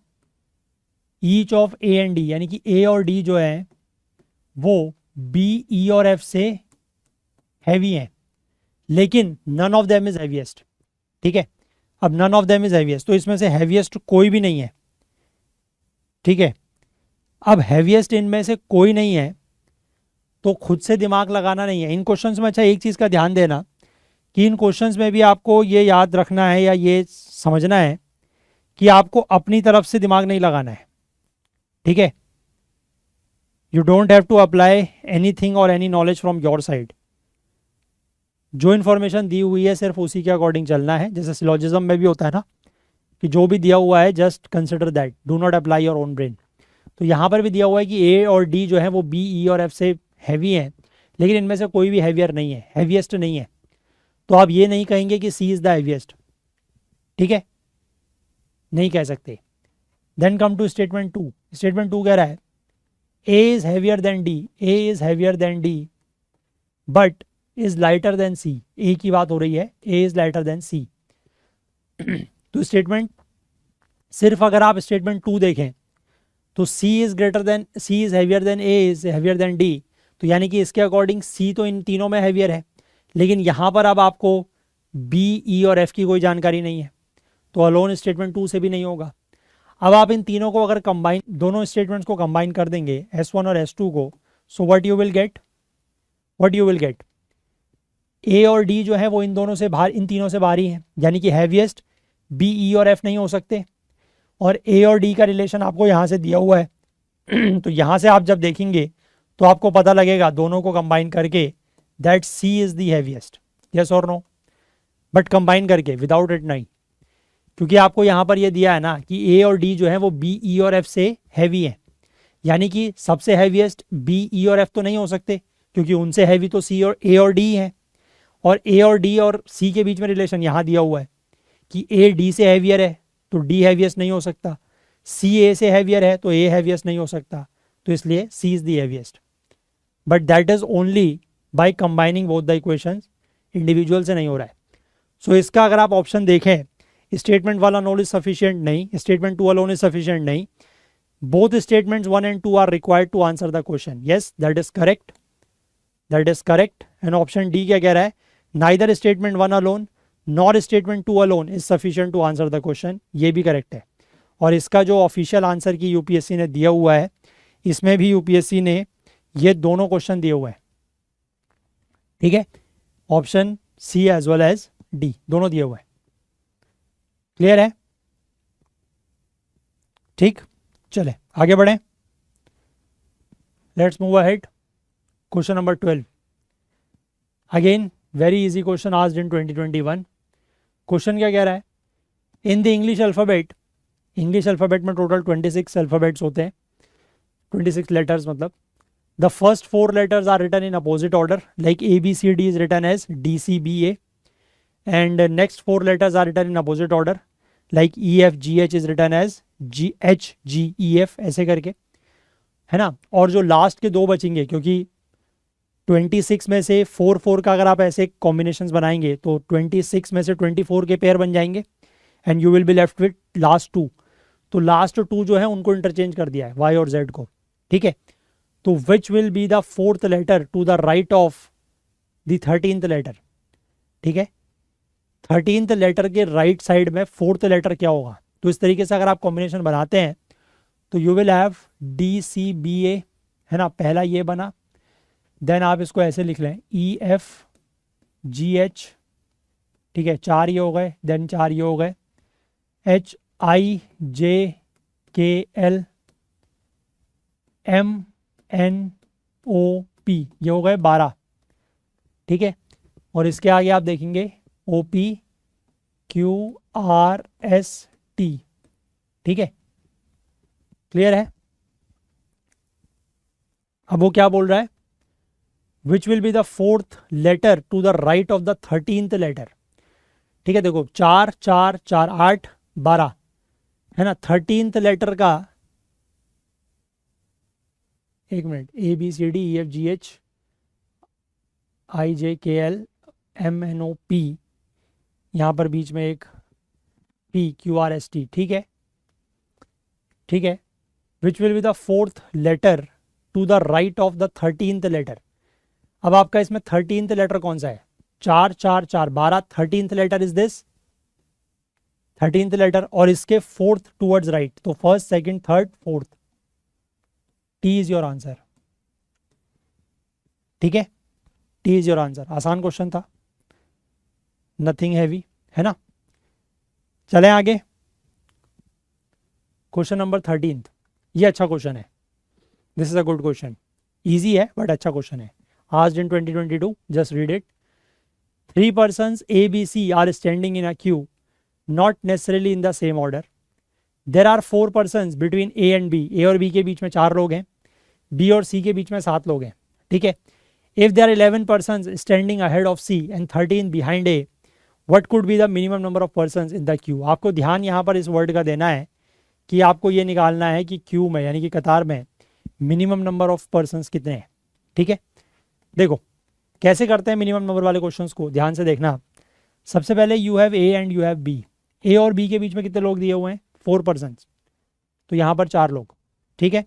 each of A and D, यानी कि ए और डी जो है वो बी, ई और एफ से हैवी हैं, लेकिन none of them is heaviest. ठीक है, अब none of them is heaviest, तो इसमें से हैवीएस्ट कोई भी नहीं है। ठीक है, अब हैवीएस्ट इनमें से कोई नहीं है तो खुद से दिमाग लगाना नहीं है इन क्वेश्चंस में। अच्छा, एक चीज़ का ध्यान देना कि इन क्वेश्चंस में भी आपको ये याद रखना है या ये समझना है कि आपको अपनी तरफ से दिमाग नहीं लगाना है। ठीक है, you don't have to apply anything और any knowledge from your side. जो इन्फॉर्मेशन दी हुई है सिर्फ उसी के अकॉर्डिंग चलना है। जैसे सिलोजिज्म में भी होता है ना कि जो भी दिया हुआ है just consider that, do not apply your own brain. तो यहाँ पर भी दिया हुआ है कि ए और डी जो है वो बी, ई और एफ से हैवी हैं, लेकिन इनमें से कोई भी हैवियर नहीं है, हैवीएस्ट नहीं है। तो आप ये नहीं कहेंगे कि सी इज द हैवीएस्ट। ठीक है, नहीं कह सकते। Then come to statement 2। Statement 2 कह रहा है A is heavier than D, A is heavier than D but is lighter than C. A की बात हो रही है, A is lighter than C. तो स्टेटमेंट, सिर्फ अगर आप स्टेटमेंट 2 देखें तो C is heavier than A is heavier than D, तो यानी कि इसके अकॉर्डिंग सी तो इन तीनों में हैवियर है, लेकिन यहाँ पर अब आपको बी, ई और एफ की कोई जानकारी नहीं है, तो अलोन स्टेटमेंट 2 से भी नहीं होगा। अब आप इन तीनों को अगर कंबाइन, दोनों स्टेटमेंट्स को कंबाइन कर देंगे S1 और S2 को, so what you will get, A और डी जो है वो इन दोनों से बाहर, इन तीनों से बाहर ही है, यानी कि हैवीएस्ट बी, ई और एफ नहीं हो सकते, और ए और डी का रिलेशन आपको यहाँ से दिया हुआ है तो यहाँ से आप जब देखेंगे तो आपको पता लगेगा दोनों को कंबाइन करके that C is the heaviest, yes और नो, बट कंबाइन करके, विदाउट इट नहीं, क्योंकि आपको यहाँ पर ये दिया है ना कि ए और डी जो है वो बी, ई और एफ से हैवी है, यानी कि सबसे हैवीएस्ट बी, ई और एफ तो नहीं हो सकते, क्योंकि उनसे हैवी तो सी और ए और डी है, और ए और डी और सी के बीच में रिलेशन यहाँ दिया हुआ है कि ए डी से हैवियर है तो डी हैवीएस्ट नहीं हो सकता, सी ए से हैवियर है तो ए हैवीएस्ट नहीं हो सकता, तो इसलिए C is the heaviest, but that is only by combining both the equations, individual से नहीं हो रहा है। सो इसका अगर आप ऑप्शन देखें, स्टेटमेंट वाला नॉन इज सफिशिएंट नहीं, स्टेटमेंट 2 अलोन इज सफिशिएंट नहीं, both statements 1 and 2 are required to answer the question, yes that is correct, and option D क्या कह रहा है, neither statement 1 alone nor statement 2 alone is sufficient to answer the question, ये भी correct है। और इसका जो ऑफिशियल आंसर की यूपीएससी ने दिया हुआ है, इसमें भी यूपीएससी ने ये दोनों क्वेश्चन दिए हुए हैं, ठीक है, option C as well as D दोनों दिए हुए हैं, क्लियर है, ठीक, चले आगे बढ़े, let's move ahead, question number 12, again very easy question asked in 2021। Question क्या कह रहा है, इन द इंग्लिश अल्फ़ाबेट में टोटल 26 अल्फ़ाबेट्स होते हैं, 26 लेटर्स मतलब, the first 4 letters are written in opposite order, like ABCD is written as DCBA, and next 4 letters are written in opposite order, like EFGH is written as HGEF, ऐसे करके, है ना, और जो last के 2 बचेंगे, क्योंकि 26 में से 4 का अगर आप ऐसे कॉम्बिनेशंस बनाएंगे तो 26 में से 24 के पेयर बन जाएंगे, and you will be left with last 2, तो लास्ट 2 जो है उनको इंटरचेंज कर दिया है Y और Z को, ठीक है, तो which will be the 4th letter to the right of the 13th letter, ठीक है, 13th लेटर के राइट साइड में 4th लेटर क्या होगा, तो इस तरीके से अगर आप कॉम्बिनेशन बनाते हैं तो यू विल हैव DCBA, है ना, पहला ये बना, देन आप इसको ऐसे लिख लें EFGH, ठीक है, 4 ये हो गए, देन 4 ये हो गए, HIJKL MNOP, ये हो गए 12, ठीक है, और इसके आगे आप देखेंगे OPQRST, ठीक है, क्लियर है। अब वो क्या बोल रहा है, which will be the 4th letter to the right of the 13th letter, ठीक है, देखो 4 4 4 8 12, है ना, 13th लेटर का, एक minute, ABCD EFGH IJKL MNOP, यहाँ पर बीच में एक PQRST, ठीक है, which will be the 4th letter to the right of the 13th letter. अब आपका इसमें 13th लेटर कौन सा है, 4 4 4 12, 13th letter is this 13th letter, और इसके 4th टूवर्ड्स राइट, तो first second third fourth, T is your answer, ठीक है, टी इज योर आंसर। आसान क्वेश्चन था, नथिंग हैवी, है ना। चलें आगे, क्वेश्चन नंबर 13, ये अच्छा क्वेश्चन है, this is a good question, easy है बट अच्छा क्वेश्चन है, asked in 2022, just read it. 3 persons A, B, C are standing in a queue, not necessarily in the same order. There are 4 persons between A and B. A और B के बीच में 4 लोग हैं, B और C के बीच में 7 लोग हैं, ठीक है। If there are 11 persons standing ahead of C and 13 behind A, what could be the minimum number of persons in the queue? आपको ध्यान यहाँ पर इस वर्ड का देना है कि आपको ये निकालना है कि क्यू में, यानी कि कतार में, मिनिमम नंबर ऑफ पर्सन्स कितने हैं, ठीक है। देखो कैसे करते हैं मिनिमम नंबर वाले क्वेश्चंस को, ध्यान से देखना। सबसे पहले you have A and you have B, A और बी के बीच में कितने लोग दिए हुए हैं, 4 पर्सन्स, तो यहाँ पर 4 लोग, ठीक है।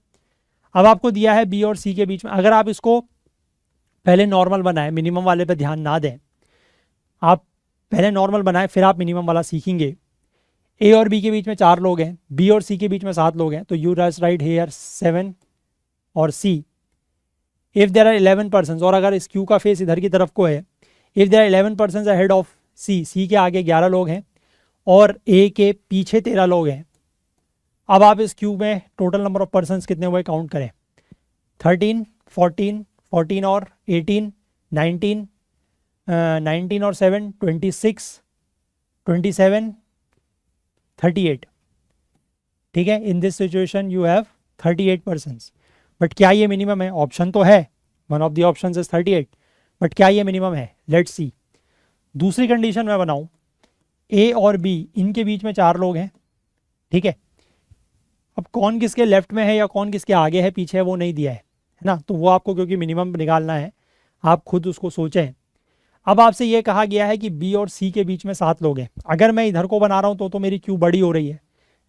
अब आपको दिया है बी और सी के बीच में, अगर आप इसको पहले नॉर्मल बनाए, मिनिमम वाले पे ध्यान ना दें, आप पहले नॉर्मल बनाए फिर आप मिनिमम वाला सीखेंगे। ए और बी के बीच में 4 लोग हैं, बी और सी के बीच में 7 लोग हैं, तो यू राइट हेयर 7 और सी। इफ देयर आर 11 पर्सन, और अगर इस क्यू का फेस इधर की तरफ को है, if there are 11 person ahead of C, C के आगे 11 लोग हैं और ए के पीछे 13 लोग हैं। अब आप इस क्यू में टोटल नंबर ऑफ पर्सन कितने हुए काउंट करें। 13, 14, 14 और 18, 19, 19 और 7, 26, 27, 38। ठीक है, in this situation you have 38 persons. But क्या ये मिनिमम है? ऑप्शन तो है, one of the options is 38, but क्या ये मिनिमम है? Let's see. दूसरी कंडीशन मैं बनाऊं, ए और बी इनके बीच में 4 लोग हैं, ठीक है। अब कौन किसके लेफ्ट में है या कौन किसके आगे है पीछे है वो नहीं दिया है ना, तो वो आपको क्योंकि मिनिमम निकालना है, आप खुद उसको सोचें। अब आपसे ये कहा गया है कि बी और सी के बीच में 7 लोग हैं। अगर मैं इधर को बना रहा हूं तो मेरी क्यू बड़ी हो रही है।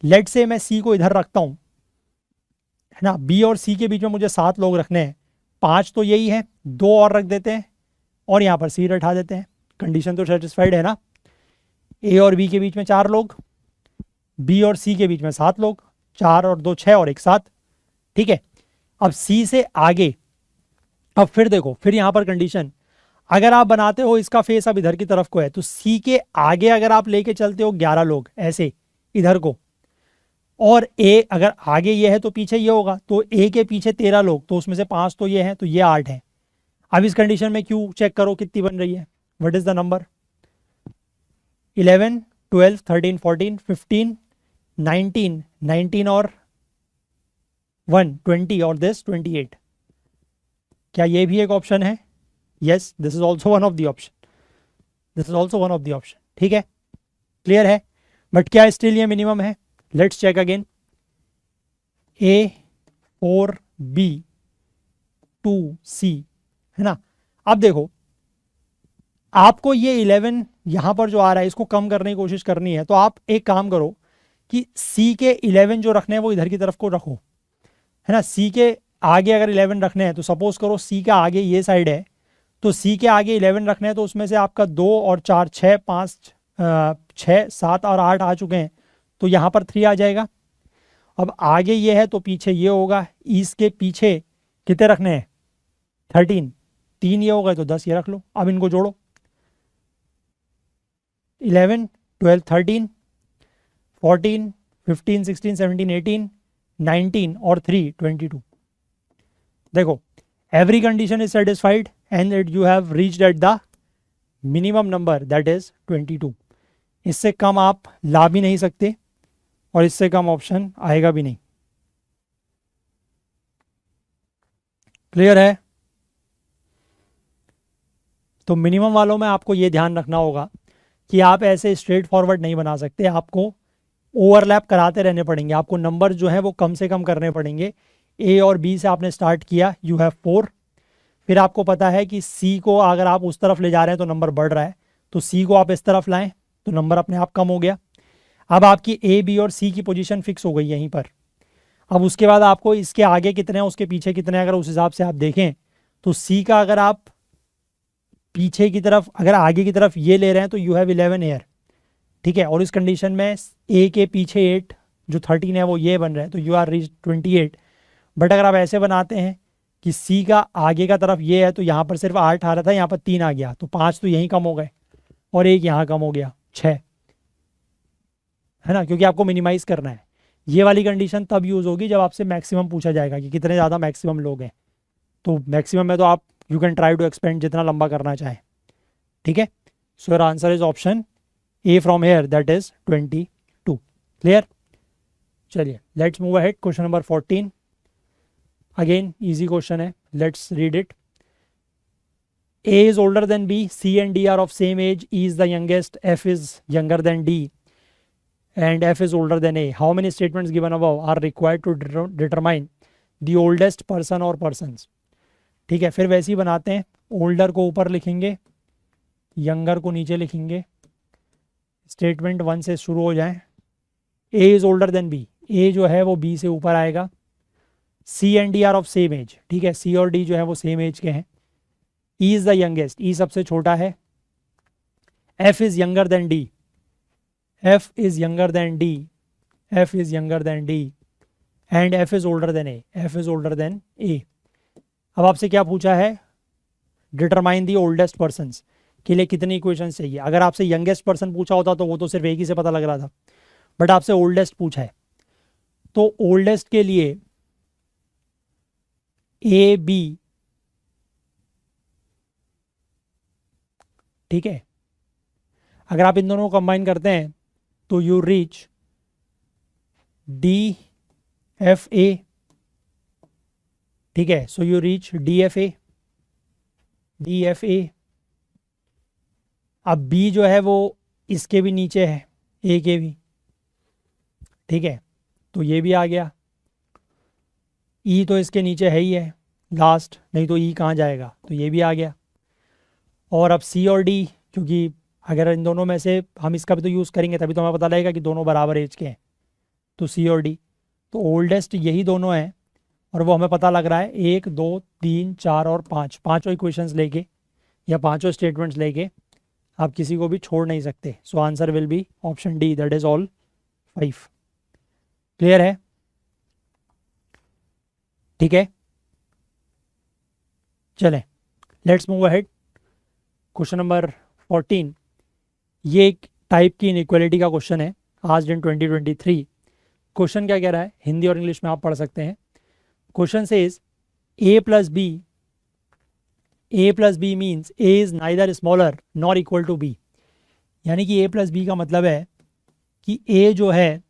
लेट से मैं सी को इधर रखता हूं, है ना, बी और सी के बीच में मुझे 7 लोग रखने हैं, 5 तो यही है, 2 और रख देते हैं और यहाँ पर सी बैठा देते हैं। कंडीशन तो सेटिस्फाइड है ना। ए और बी के बीच में 4 लोग, बी और सी के बीच में 7 लोग, 4 और 2 6 और 1 7, ठीक है। अब सी से आगे, अब फिर देखो, फिर यहां पर कंडीशन, अगर आप बनाते हो इसका फेस अब इधर की तरफ को है, तो सी के आगे अगर आप लेके चलते हो 11 लोग ऐसे इधर को, और ए अगर आगे ये है तो पीछे ये होगा, तो ए के पीछे 13 लोग, तो उसमें से 5 तो ये हैं, तो ये 8 है। अब इस कंडीशन में क्यू चेक करो कितनी बन रही है, व्हाट इज द नंबर? 11, 12, 13, 14, 15, 19, 19 और 1 20 और दिस 28। क्या ये भी एक ऑप्शन है? Yes, this is also one of the option, this is also one of the option, ठीक है, क्लियर है। बट क्या स्टिल ये मिनिमम है? Let's check again. A 4 B 2 C, है ना। अब देखो, आपको ये 11 यहां पर जो आ रहा है इसको कम करने की कोशिश करनी है, तो आप एक काम करो कि सी के 11 जो रखने हैं वो इधर की तरफ को रखो, है ना। सी के आगे अगर 11 रखने हैं तो सपोज करो सी का आगे ये साइड है, तो सी के आगे 11 रखने हैं, तो उसमें से आपका 2 और 4 6 5 6 7 और 8 आ चुके हैं, तो यहाँ पर 3 आ जाएगा। अब आगे ये है तो पीछे ये होगा, इसके पीछे कितने रखने हैं? 13, 3 ये हो गए तो 10 ये रख लो। अब इनको जोड़ो, 11 12 13 14 15 16 17 18 19 और 3 22। देखो, every condition is satisfied and that you have reached at the minimum number, that is 22। इससे कम आप ला भी नहीं सकते और इससे कम ऑप्शन आएगा भी नहीं। क्लियर है? तो मिनिमम वालों में आपको ये ध्यान रखना होगा कि आप ऐसे स्ट्रेट फॉरवर्ड नहीं बना सकते, आपको ओवरलैप कराते रहने पड़ेंगे, आपको नंबर जो है वो कम से कम करने पड़ेंगे। ए और बी से आपने स्टार्ट किया, यू हैव 4, फिर आपको पता है कि सी को अगर आप उस तरफ ले जा रहे हैं तो नंबर बढ़ रहा है, तो सी को आप इस तरफ लाएं तो नंबर अपने आप कम हो गया। अब आपकी ए बी और सी की पोजीशन फिक्स हो गई यहीं पर। अब उसके बाद आपको इसके आगे कितने हैं उसके पीछे कितने हैं, अगर उस हिसाब से आप देखें तो सी का अगर आप पीछे की तरफ अगर आगे की तरफ ये ले रहे हैं तो यू हैव 11 एयर, ठीक है। और इस कंडीशन में ए के पीछे 8 जो 13 है वो ये बन रहा है, तो यू आर रीच 28। बट अगर आप ऐसे बनाते हैं कि सी का आगे का तरफ ये है, तो यहाँ पर सिर्फ 8 आ रहा था, यहाँ पर 3 आ गया, तो 5 तो यहीं कम हो गए और 1 यहाँ कम हो गया, 6, है ना, क्योंकि आपको मिनिमाइज करना है। ये वाली कंडीशन तब यूज़ होगी जब आपसे मैक्सिमम पूछा जाएगा कि कितने ज़्यादा मैक्सिमम लोग हैं, तो मैक्सिमम में तो आप you can try to expand जितना लंबा करना चाहें, ठीक है। So your answer is option A from here, that is 22। Clear? चलिए let's move ahead. Question number 14, again easy question है, let's read it. A is older than B, C and D are of same age, E is the youngest, F is younger than D and F is older than A. How many statements given above are required to determine the oldest person or persons? ठीक है, फिर वैसे ही बनाते हैं, older को ऊपर लिखेंगे, younger को नीचे लिखेंगे, स्टेटमेंट 1 से शुरू हो जाए। A is older than B, A जो है वो B से ऊपर आएगा, C and D are of same age, ठीक है, सी और डी जो है वो सेम एज के हैं। E is the youngest, E सबसे छोटा है। F is younger than D, F is younger than D, F is younger than D, and F is older than A, F is older than A. अब आपसे क्या पूछा है, determine the oldest persons के लिए कितनी इक्वेशंस चाहिए। अगर आपसे यंगेस्ट पर्सन पूछा होता तो वो तो सिर्फ एक ही से पता लग रहा था, बट आपसे ओल्डेस्ट पूछा है, तो ओल्डेस्ट के लिए ए बी, ठीक है, अगर आप इन दोनों को कंबाइन करते हैं तो you reach D F A, ठीक है, so you reach D F A, D F A. अब बी जो है वो इसके भी नीचे है, ए के भी, ठीक है, तो ये भी आ गया। ई तो इसके नीचे है ही है लास्ट, नहीं तो ई कहाँ जाएगा, तो ये भी आ गया। और अब सी और डी, क्योंकि अगर इन दोनों में से हम इसका भी तो यूज़ करेंगे तभी तो हमें पता लगेगा कि दोनों बराबर एज के हैं, तो सी और डी, तो ओल्डेस्ट यही दोनों हैं और वो हमें पता लग रहा है 1 2 3 4 और 5, पाँचों इक्वेशंस लेके या पाँचों स्टेटमेंट्स लेके आप किसी को भी छोड़ नहीं सकते। So answer will be option D, that is all 5। Clear है, ठीक है, चलें let's move ahead. Question number 14, ये एक टाइप की इनइक्वालिटी का क्वेश्चन है आज इन 2023। क्वेश्चन क्या कह रहा है, हिंदी और इंग्लिश में आप पढ़ सकते हैं। Question says a plus b means a is neither smaller nor equal to b, यानी कि a प्लस बी का मतलब है कि a जो है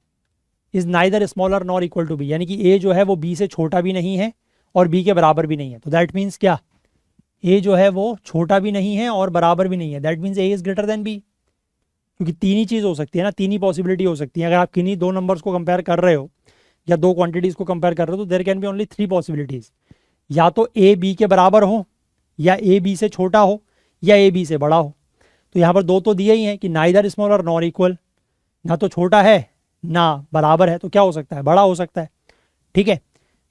is neither smaller nor equal to b, यानी कि a जो है वो b से छोटा भी नहीं है और b के बराबर भी नहीं है। तो दैट मीन्स क्या, a जो है वो छोटा भी नहीं है और बराबर भी नहीं है, that means a is greater than b, क्योंकि तीन ही चीज़ हो सकती है ना, तीन ही पॉसिबिलिटी हो सकती है। अगर आप किन्हीं दो नंबर्स को कंपेयर कर रहे हो या दो क्वांटिटीज़ को कंपेयर कर रहे हो तो there can be only 3 possibilities, या तो a b के बराबर हो, या a b से छोटा हो, या a b से बड़ा हो। तो यहाँ पर दो तो दिए ही हैं कि नाइदर स्मॉलर नॉर इक्वल, ना तो छोटा है ना बराबर है, तो क्या हो सकता है, बड़ा हो सकता है, ठीक है।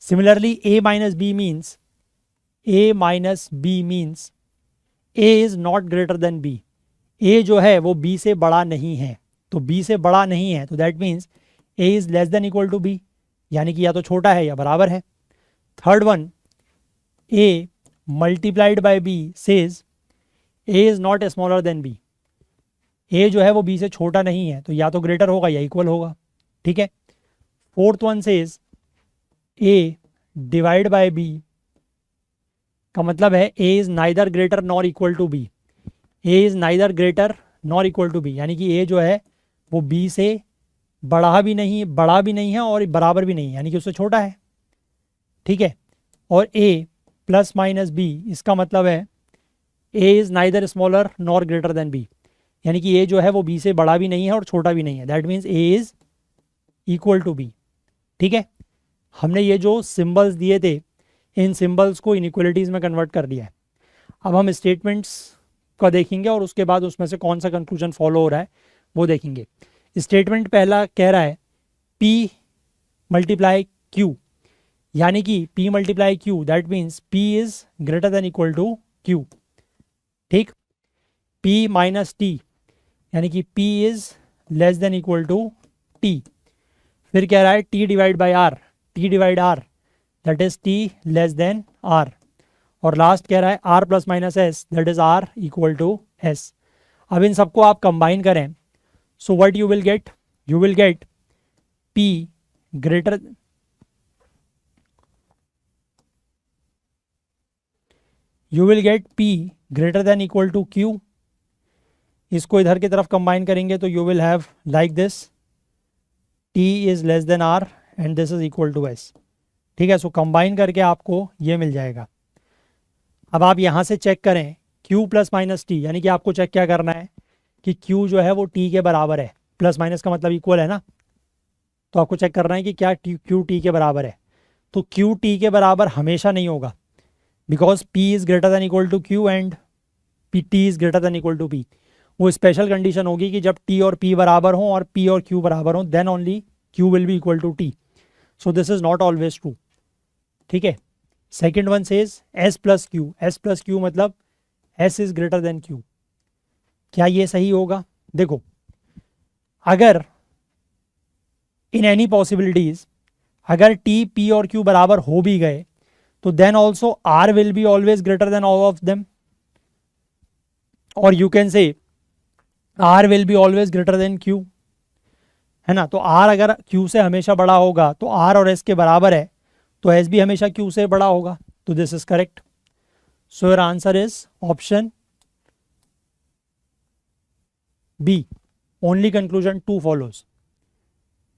Similarly a minus b means a is not greater than b, a जो है वो b से बड़ा नहीं है, तो b से बड़ा नहीं है तो that means a is less than equal to b, यानी कि या तो छोटा है या बराबर है। Third one, a multiplied by b says a is not smaller than b, a जो है वो b से छोटा नहीं है तो या तो ग्रेटर होगा या इक्वल होगा, ठीक है। Fourth one says a divide by b का मतलब है a is neither greater nor equal to b, a is neither greater nor equal to b, यानी कि a जो है वो b से बड़ा भी नहीं है और बराबर भी नहीं है, यानी कि उससे छोटा है, ठीक है। और a प्लस माइनस b, इसका मतलब है a is neither smaller nor greater than b, यानी कि a जो है वो b से बड़ा भी नहीं है और छोटा भी नहीं है, that means a is equal to b, ठीक है। हमने ये जो सिंबल्स दिए थे इन सिंबल्स को इनइक्वालिटीज़ में कन्वर्ट कर दिया है। अब हम स्टेटमेंट्स का देखेंगे और उसके बाद उसमें से कौन सा कंक्लूजन फॉलो हो रहा है वो देखेंगे। स्टेटमेंट पहला कह रहा है p मल्टीप्लाई q, यानी कि p multiply q, that means p is greater than equal to q, ठीक। p माइनस t, यानी कि p is less than equal to t। फिर कह रहा है t divide by r, t divide r, that is t less than r। और last कह रहा है r plus minus s, that is r equal to s। अब इन सबको आप कंबाइन करें, so what you will gate, you will get p greater than equal to q। इसको इधर की तरफ कंबाइन करेंगे तो you will have like this, t is less than r and this is equal to s, ठीक है। सो combine करके आपको ये मिल जाएगा। अब आप यहाँ से चेक करें q प्लस माइनस टी, यानी कि आपको चेक क्या करना है कि q जो है वो t के बराबर है, प्लस माइनस का मतलब इक्वल है ना, तो आपको चेक करना है कि क्या q t के बराबर है। तो q t के बराबर हमेशा नहीं होगा, because p is greater than equal to q and t is greater than equal to p। वो स्पेशल कंडीशन होगी कि जब t और p बराबर हों और p और q बराबर हों, then only q will be equal to t। So this is not always true. ठीक है। Second one says S plus Q मतलब S is greater than Q. क्या ये सही होगा? देखो, अगर इन एनी पॉसिबिलिटीज अगर टी पी और क्यू बराबर हो भी गए तो then also R will be always greater than all of them, और you can say R will be always greater than Q, है ना। तो आर अगर क्यू से हमेशा बड़ा होगा तो आर और एस के बराबर है, तो एस भी हमेशा क्यू से बड़ा होगा। तो this is correct. So your answer is option B, only conclusion 2 follows.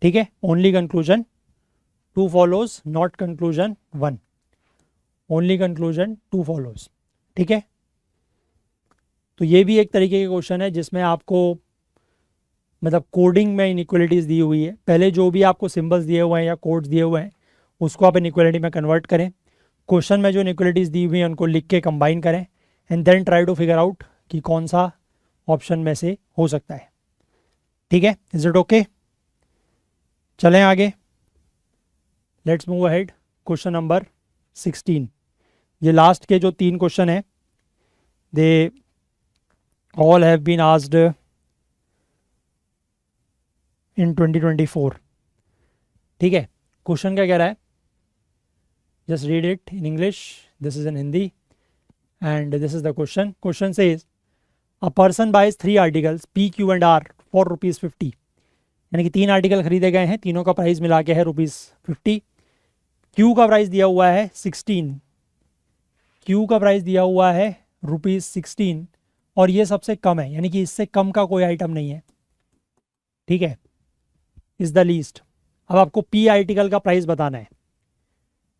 ठीक है, only conclusion 2 follows, not conclusion 1। Only conclusion 2 follows. ठीक है, तो ये भी एक तरीके का क्वेश्चन है जिसमें आपको मतलब कोडिंग में इनइक्वलिटीज़ दी हुई है। पहले जो भी आपको सिंबल्स दिए हुए हैं या कोड्स दिए हुए हैं उसको आप इनइक्वलिटी में कन्वर्ट करें, क्वेश्चन में जो इनइक्वलिटीज़ दी हुई हैं उनको लिख के कंबाइन करें and then try to figure out कि कौन सा ऑप्शन में से हो सकता है। ठीक है, इज इट ओके? चलें आगे, let's move ahead. Question number 16। ये लास्ट के जो 3 क्वेश्चन हैं they all have been asked in 2024। ठीक है, क्वेश्चन क्या कह रहा है? Just read it in English, this is in Hindi and this is the question. Question says a person buys 3 articles P Q and R for ₹50, यानी कि 3 article खरीदे गए हैं, तीनों का प्राइस मिला के है ₹50। क्यू का प्राइस दिया हुआ है 16, क्यू का प्राइस दिया हुआ है ₹16 और ये सबसे कम है, यानी कि इससे कम का कोई आइटम नहीं है। ठीक है, इज द लीस्ट। अब आपको पी आर्टिकल का प्राइस बताना है।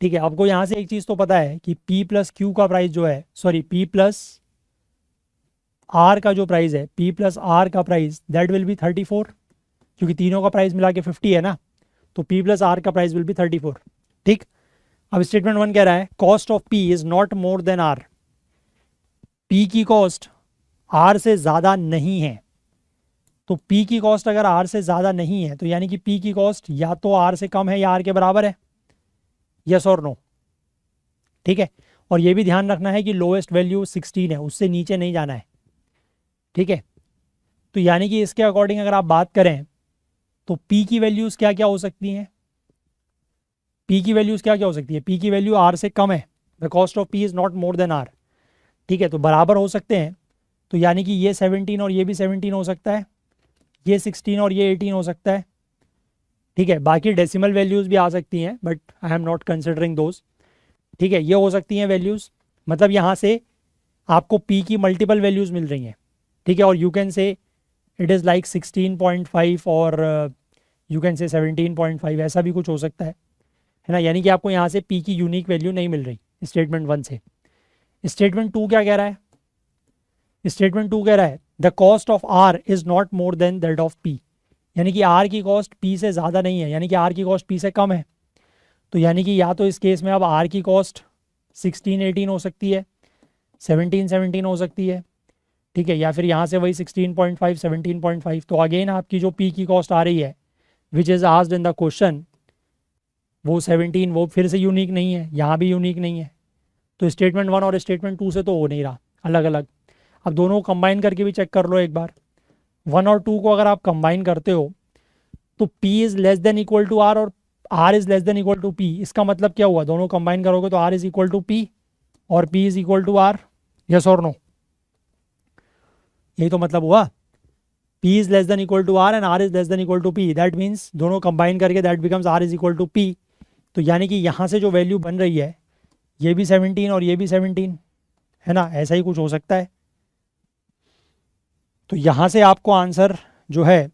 ठीक है, आपको यहाँ से एक चीज़ तो पता है कि पी प्लस क्यू का प्राइस जो है, सॉरी पी प्लस आर का जो प्राइस है, पी प्लस आर का प्राइस दैट विल बी 34, क्योंकि तीनों का प्राइस मिला के 50 है ना, तो पी प्लस आर का प्राइस विल बी 34। ठीक, अब स्टेटमेंट 1 कह रहा है cost of P is not more than R. P की कॉस्ट आर से ज़्यादा नहीं है, तो पी की कॉस्ट अगर आर से ज़्यादा नहीं है तो यानी कि पी की कॉस्ट या तो आर से कम है या आर के बराबर है, यस और नो। ठीक है, और ये भी ध्यान रखना है कि लोएस्ट वैल्यू 16 है, उससे नीचे नहीं जाना है। ठीक है, तो यानी कि इसके अकॉर्डिंग अगर आप बात करें तो पी की वैल्यूज़ क्या क्या हो सकती हैं? पी की वैल्यूज़ क्या क्या हो सकती है? पी की वैल्यू आर से कम है, the cost of P is not more than R. ठीक है, तो बराबर हो सकते हैं, तो यानी कि ये 17 और ये भी 17 हो सकता है, ये 16 और ये 18 हो सकता है। ठीक है, बाकी डेसिमल वैल्यूज़ भी आ सकती हैं but I am not considering those. ठीक है, ये हो सकती हैं वैल्यूज़, मतलब यहाँ से आपको पी की मल्टीपल वैल्यूज़ मिल रही हैं। ठीक है, और यू कैन से इट इज़ लाइक 16.5 और यू कैन से 17.5, ऐसा भी कुछ हो सकता है ना। यानी कि आपको यहाँ से पी की यूनिक वैल्यू नहीं मिल रही स्टेटमेंट 1 से। स्टेटमेंट 2 क्या कह रहा है? स्टेटमेंट 2 कह रहा है the cost of R is not more than that of P, यानी कि आर की कॉस्ट पी से ज़्यादा नहीं है, यानी कि आर की कॉस्ट पी से कम है। तो यानी कि या तो इस केस में अब आर की कॉस्ट 16-18 हो सकती है, 17-17 हो सकती है। ठीक है, या फिर यहाँ से वही 16.5 17.5। तो अगेन आपकी जो पी की कॉस्ट आ रही है which is asked in the question, वो 17 वो फिर से यूनिक नहीं है, यहाँ भी यूनिक नहीं है। तो स्टेटमेंट 1 और स्टेटमेंट 2 से तो हो नहीं रहा, अलग अलग। अब दोनों को कंबाइन करके भी चेक कर लो एक बार। 1 और 2 को अगर आप कंबाइन करते हो तो P is less than equal to R और R is less than equal to P। इसका मतलब क्या हुआ? दोनों कंबाइन करोगे तो R is equal to P और P is equal to R, yes और नो? यही तो मतलब हुआ, P is less than equal to R and R is less than equal to P, that means दोनों कंबाइन करके that becomes R is equal to P। तो यानी कि यहाँ से जो वैल्यू बन रही है ये भी 17 और ये भी 17, है ना, ऐसा ही कुछ हो सकता है। तो यहाँ से आपको आंसर जो है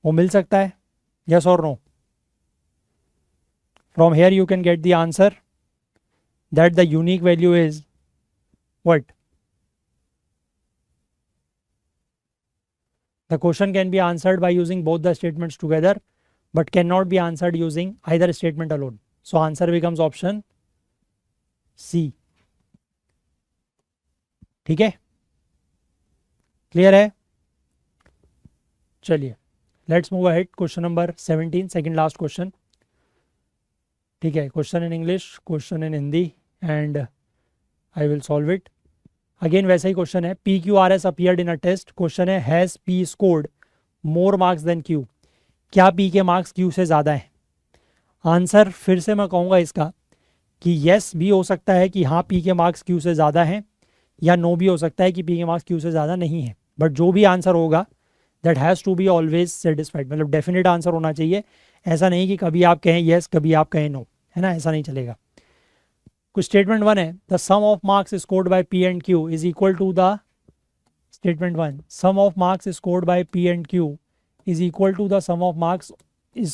वो मिल सकता है, यस और no? From here you can get the answer that the unique value is what? The question can be answered by using both the statements together but cannot be answered using either statement alone. So answer becomes option C. ठीक है, clear है? चलिए let's move ahead. Question number 17, second last question. ठीक है, question in English, question in Hindi, and I will solve it. Again वैसा ही question है, P Q R S appeared in a test. Question है, has P scored more marks than Q. क्या P के marks Q से ज़्यादा हैं? Answer फिर से मैं कहूँगा इसका कि येस भी हो सकता है कि हाँ पी के मार्क्स क्यू से ज़्यादा हैं, या नो भी हो सकता है कि पी के मार्क्स क्यू से ज़्यादा नहीं है। बट जो भी आंसर होगा that has to be always satisfied, मतलब डेफिनेट आंसर होना चाहिए। ऐसा नहीं कि कभी आप कहें येस कभी आप कहें नो, है ना, ऐसा नहीं चलेगा। कुछ स्टेटमेंट वन है, the sum of marks scored by P and Q is equal to the, statement one, sum of marks scored by P and Q is equal to the sum of marks is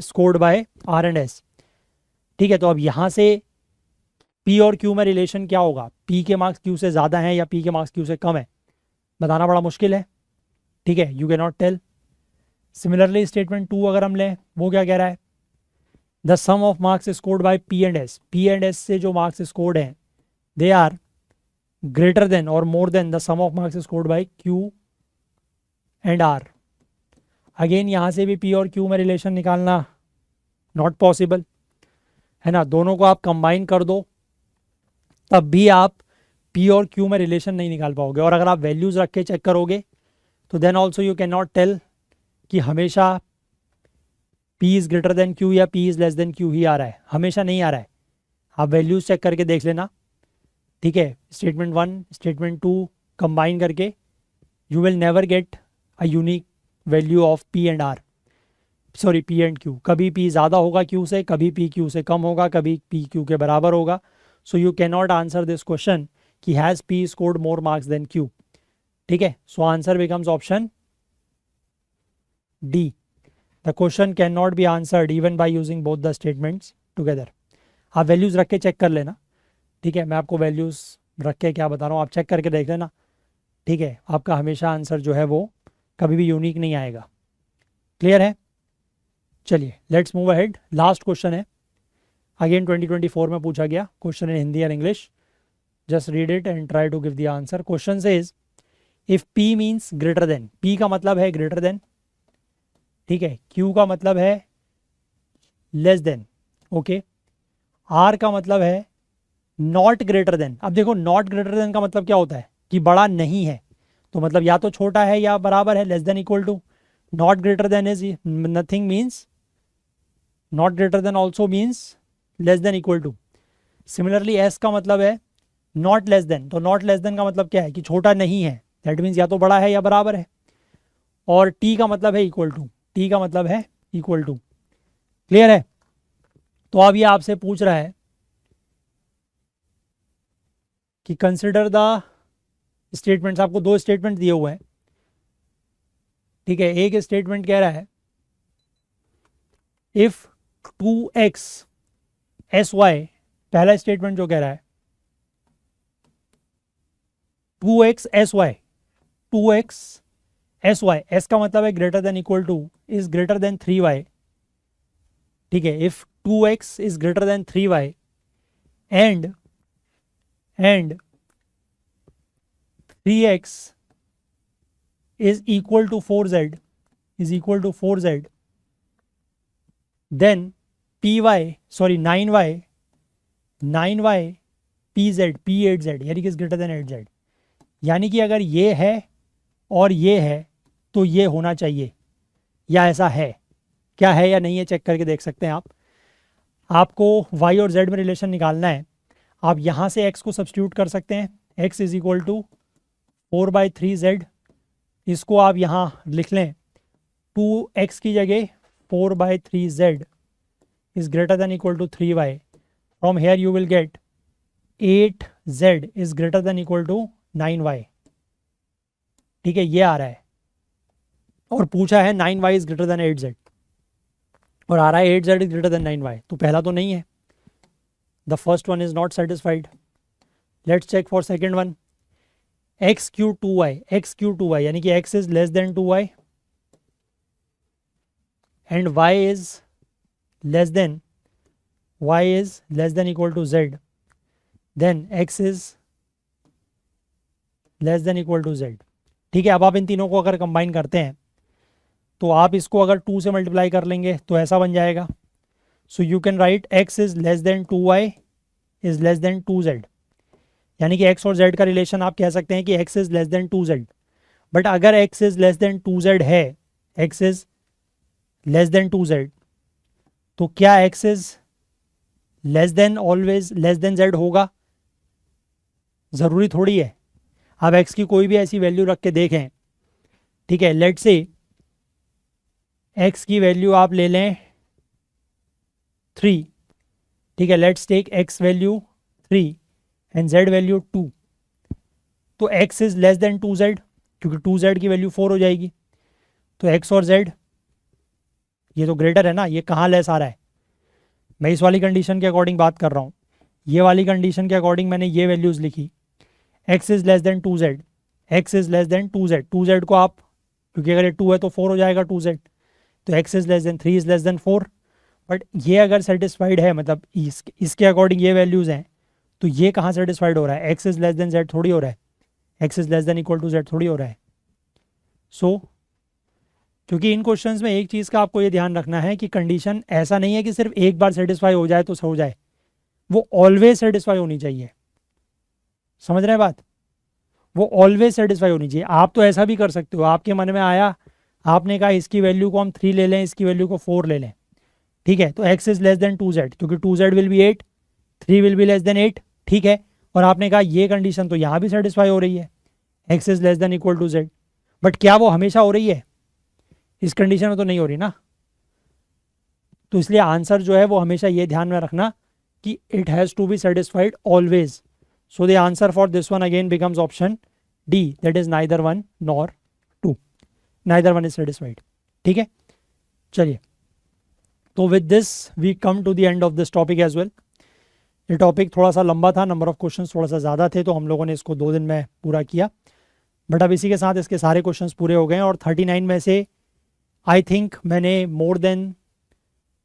scored by R and S. ठीक है, तो अब यहाँ से P और Q में relation क्या होगा? पी के मार्क्स क्यू से ज़्यादा हैं या पी के मार्क्स क्यू से कम है, बताना बड़ा मुश्किल है। ठीक है, you can not tell. Similarly statement two अगर हम लें, वो क्या कह रहा है? The sum of marks scored by P and S, P and S से जो मार्क्स स्कोर्ड हैं दे आर ग्रेटर देन और more than the sum of marks scored by Q and R. Again यहाँ से भी पी और Q में relation निकालना नॉट पॉसिबल, है ना। दोनों को आप कंबाइन कर दो तब भी आप पी और क्यू में रिलेशन नहीं निकाल पाओगे। और अगर आप वैल्यूज़ रख के चेक करोगे तो then also you can not tell कि हमेशा P is greater than Q या P is less than Q ही आ रहा है, हमेशा नहीं आ रहा है। आप वैल्यूज़ चेक करके देख लेना। ठीक है, statement one statement two combine करके you will never get a unique value of P and R, sorry P and Q. कभी पी ज़्यादा होगा क्यू से, कभी पी क्यू से कम होगा, कभी पी क्यू के बराबर होगा। So you can not answer this question कि has P scored more marks than Q. ठीक है, so answer becomes option D. The question can not be answered even by using both the statements together. आप values रख के check कर लेना। ठीक है, मैं आपको वैल्यूज़ रख के क्या बता रहा हूँ, आप चेक करके देख लेना। ठीक है, आपका हमेशा आंसर जो है वो कभी भी यूनिक नहीं आएगा। क्लियर है? चलिए let's move ahead. Last question है, अगेन 2024 में पूछा गया, क्वेश्चन इन हिंदी और English. Just read it and try to give the answer. Question says if P means greater than, P का मतलब है ग्रेटर देन, ठीक है, क्यू का मतलब है लेस देन, ओके, आर का मतलब है नॉट ग्रेटर देन। अब देखो नॉट ग्रेटर देन का मतलब क्या होता है कि बड़ा नहीं है, तो मतलब या तो छोटा है या बराबर है, less than equal to. Not greater than is nothing means not greater than also means less than equal to. Similarly S का मतलब है नॉट लेस देन, तो नॉट लेस देन का मतलब क्या है कि छोटा नहीं है, दैट मीन्स या तो बड़ा है या बराबर है। और टी का मतलब है इक्वल टू, टी का मतलब है इक्वल टू। क्लियर है? तो अब ये आपसे पूछ रहा है कि कंसिडर द स्टेटमेंट्स। आपको दो स्टेटमेंट दिए हुए हैं, ठीक है। एक स्टेटमेंट कह रहा है इफ 2x sy, पहला स्टेटमेंट जो कह रहा है 2x sy, 2x sy, s का मतलब है greater than equal two is greater then 3y, ठीक है। If 2x is greater then 3y and 3x is equal to 4z, is equal to 4z, then py, sorry 9y pz p8z यानी कि is greater than 8z। यानी कि अगर ये है और ये है तो ये होना चाहिए, या ऐसा है, क्या है या नहीं है चेक करके देख सकते हैं आप। आपको y और z में रिलेशन निकालना है, आप यहाँ से x को सब्स्टिट्यूट कर सकते हैं, x is equal to 4/3z। इसको आप यहाँ लिख लें 2x की जगह 4/3z is greater than equal to 3y। From here you will get 8z is greater than equal to 9y, ठीक है, ये आ रहा है। और पूछा है 9y is greater than 8z और आ रहा है 8z is greater than 9y, तो पहला तो नहीं है। The first one is not satisfied. Let's check for second one. x cube 2y यानी कि x is less than 2y and y is less than equal to z, then x is less than equal to z, ठीक है। अब आप इन तीनों को अगर combine करते हैं तो आप इसको अगर 2 से मल्टीप्लाई कर लेंगे तो ऐसा बन जाएगा, सो you can right x is less then 2y is less then 2z, यानी कि x और z का रिलेशन आप कह सकते हैं कि x is less then 2z। But अगर x is less then 2z है, x is less then 2z, तो क्या x is less then always less than z होगा? ज़रूरी थोड़ी है। आप x की कोई भी ऐसी वैल्यू रख के देखें, ठीक है, लेट से x की वैल्यू आप ले लें 3, ठीक है, let's take x value 3 and z value 2, तो x is less then 2z, क्योंकि 2z की वैल्यू 4 हो जाएगी। तो x और z ये तो ग्रेटर है ना, ये कहाँ लेस आ रहा है? मैं इस वाली कंडीशन के अकॉर्डिंग बात कर रहा हूँ। ये वाली कंडीशन के अकॉर्डिंग मैंने ये वैल्यूज़ लिखी, x is less then 2z, x is less then 2z, 2z को आप, क्योंकि अगर ये 2 है तो 4 हो जाएगा 2z, तो x is less then 3 is less then 4। But ये अगर सेटिस्फाइड है, मतलब इसके अकॉर्डिंग ये वैल्यूज़ हैं, तो ये कहाँ सेटिस्फाइड हो रहा है? x is less than z थोड़ी हो रहा है, x is less than equal to z थोड़ी हो रहा है। सो क्योंकि इन क्वेश्चंस में एक चीज़ का आपको ये ध्यान रखना है कि कंडीशन ऐसा नहीं है कि सिर्फ एक बार सेटिस्फाई हो जाए तो हो जाए, वो ऑलवेज सेटिस्फाई होनी चाहिए। समझ रहे हैं बात? वो ऑलवेज सेटिस्फाई होनी चाहिए। आप तो ऐसा भी कर सकते हो, आपके मन में आया, आपने कहा इसकी वैल्यू को हम 3 ले लें, इसकी वैल्यू को 4 ले लें, ठीक है, तो x is less then 2z, क्योंकि 2z will be 8, 3 will be less than 8, ठीक है, और आपने कहा ये कंडीशन तो यहाँ भी सेटिस्फाई हो रही है, x is less than equal to z। But क्या वो हमेशा हो रही है? इस कंडीशन में तो नहीं हो रही ना। तो इसलिए आंसर जो है वो हमेशा ये ध्यान में रखना कि it has to be satisfied always. So the answer for this one again becomes option D, that is neither 1 nor 2, neither 1 is satisfied. ठीक है, चलिए, तो with this we come to the end of this topic as well. ये topic थोड़ा सा लंबा था, number of questions थोड़ा सा ज़्यादा थे, तो हम लोगों ने इसको 2 दिन में पूरा किया। बट अब इसी के साथ इसके सारे क्वेश्चंस पूरे हो गए हैं, और 39 में से आई थिंक मैंने मोर देन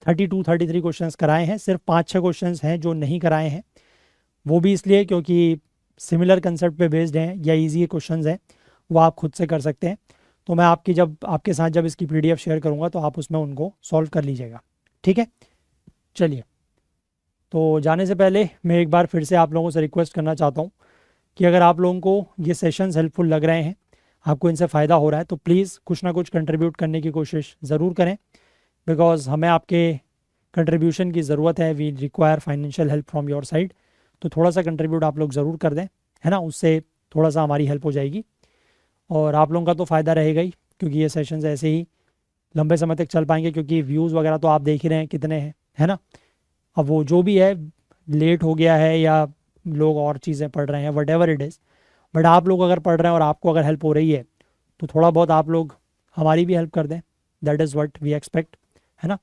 32-33 क्वेश्चंस कराए हैं। सिर्फ 5-6 क्वेश्चंस हैं जो नहीं कराए हैं, वो भी इसलिए क्योंकि सिमिलर कंसेप्ट पे बेस्ड हैं या इजी क्वेश्चंस हैं, वो आप खुद से कर सकते हैं। तो मैं आपके साथ जब इसकी पीडीएफ शेयर करूँगा तो आप उसमें उनको सॉल्व कर लीजिएगा। ठीक है, चलिए, तो जाने से पहले मैं एक बार फिर से आप लोगों से रिक्वेस्ट करना चाहता हूँ कि अगर आप लोगों को ये सेशंस हेल्पफुल लग रहे हैं, आपको इनसे फ़ायदा हो रहा है, तो प्लीज़ कुछ ना कुछ कंट्रीब्यूट करने की कोशिश ज़रूर करें, बिकॉज हमें आपके कंट्रीब्यूशन की ज़रूरत है। We require financial help from your side. तो थोड़ा सा कंट्रीब्यूट आप लोग ज़रूर कर दें, है ना, उससे थोड़ा सा हमारी हेल्प हो जाएगी और आप लोगों का तो फ़ायदा रहेगा ही, क्योंकि ये सेशंस ऐसे ही लंबे समय तक चल पाएंगे, क्योंकि व्यूज़ वगैरह तो आप देख ही रहे हैं कितने हैं, है ना। अब वो जो भी है, लेट हो गया है या लोग और चीज़ें पढ़ रहे हैं, what ever it is, but आप लोग अगर पढ़ रहे हैं और आपको अगर हेल्प हो रही है तो थोड़ा बहुत आप लोग हमारी भी हेल्प कर दें। That is what we expect, है ना।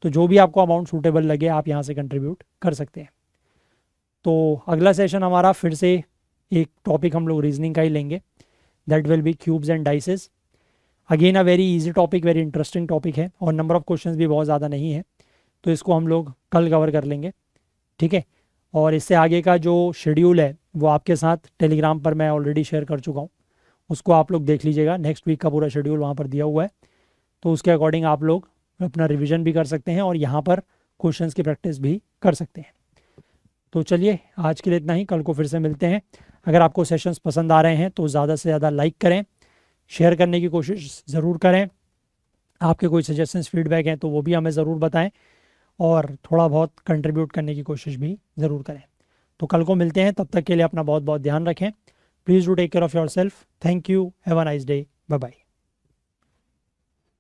तो जो भी आपको अमाउंट सूटेबल लगे आप यहाँ से कंट्रीब्यूट कर सकते हैं। तो अगला सेशन हमारा फिर से एक टॉपिक हम लोग रीजनिंग का ही लेंगे, that will be cubes and dices. Again a very easy topic, very interesting topic है, और नंबर ऑफ क्वेश्चंस भी बहुत ज़्यादा नहीं है, तो इसको हम लोग कल कवर कर लेंगे। ठीक है, और इससे आगे का जो शेड्यूल है वो आपके साथ टेलीग्राम पर मैं ऑलरेडी शेयर कर चुका हूँ, उसको आप लोग देख लीजिएगा। नेक्स्ट वीक का पूरा शेड्यूल वहाँ पर दिया हुआ है, तो उसके अकॉर्डिंग आप लोग अपना रिवीजन भी कर सकते हैं और यहाँ पर क्वेश्चंस की प्रैक्टिस भी कर सकते हैं। तो चलिए, आज के लिए इतना ही, कल को फिर से मिलते हैं। अगर आपको सेशंस पसंद आ रहे हैं तो ज़्यादा से ज़्यादा लाइक करें, शेयर करने की कोशिश ज़रूर करें। आपके कोई सजेशंस फीडबैक हैं तो वो भी हमें ज़रूर बताएं, और थोड़ा बहुत कंट्रीब्यूट करने की कोशिश भी ज़रूर करें। तो कल को मिलते हैं, तब तक के लिए अपना बहुत बहुत ध्यान रखें। Please do take care of yourself. Thank you, have a nice day, bye bye.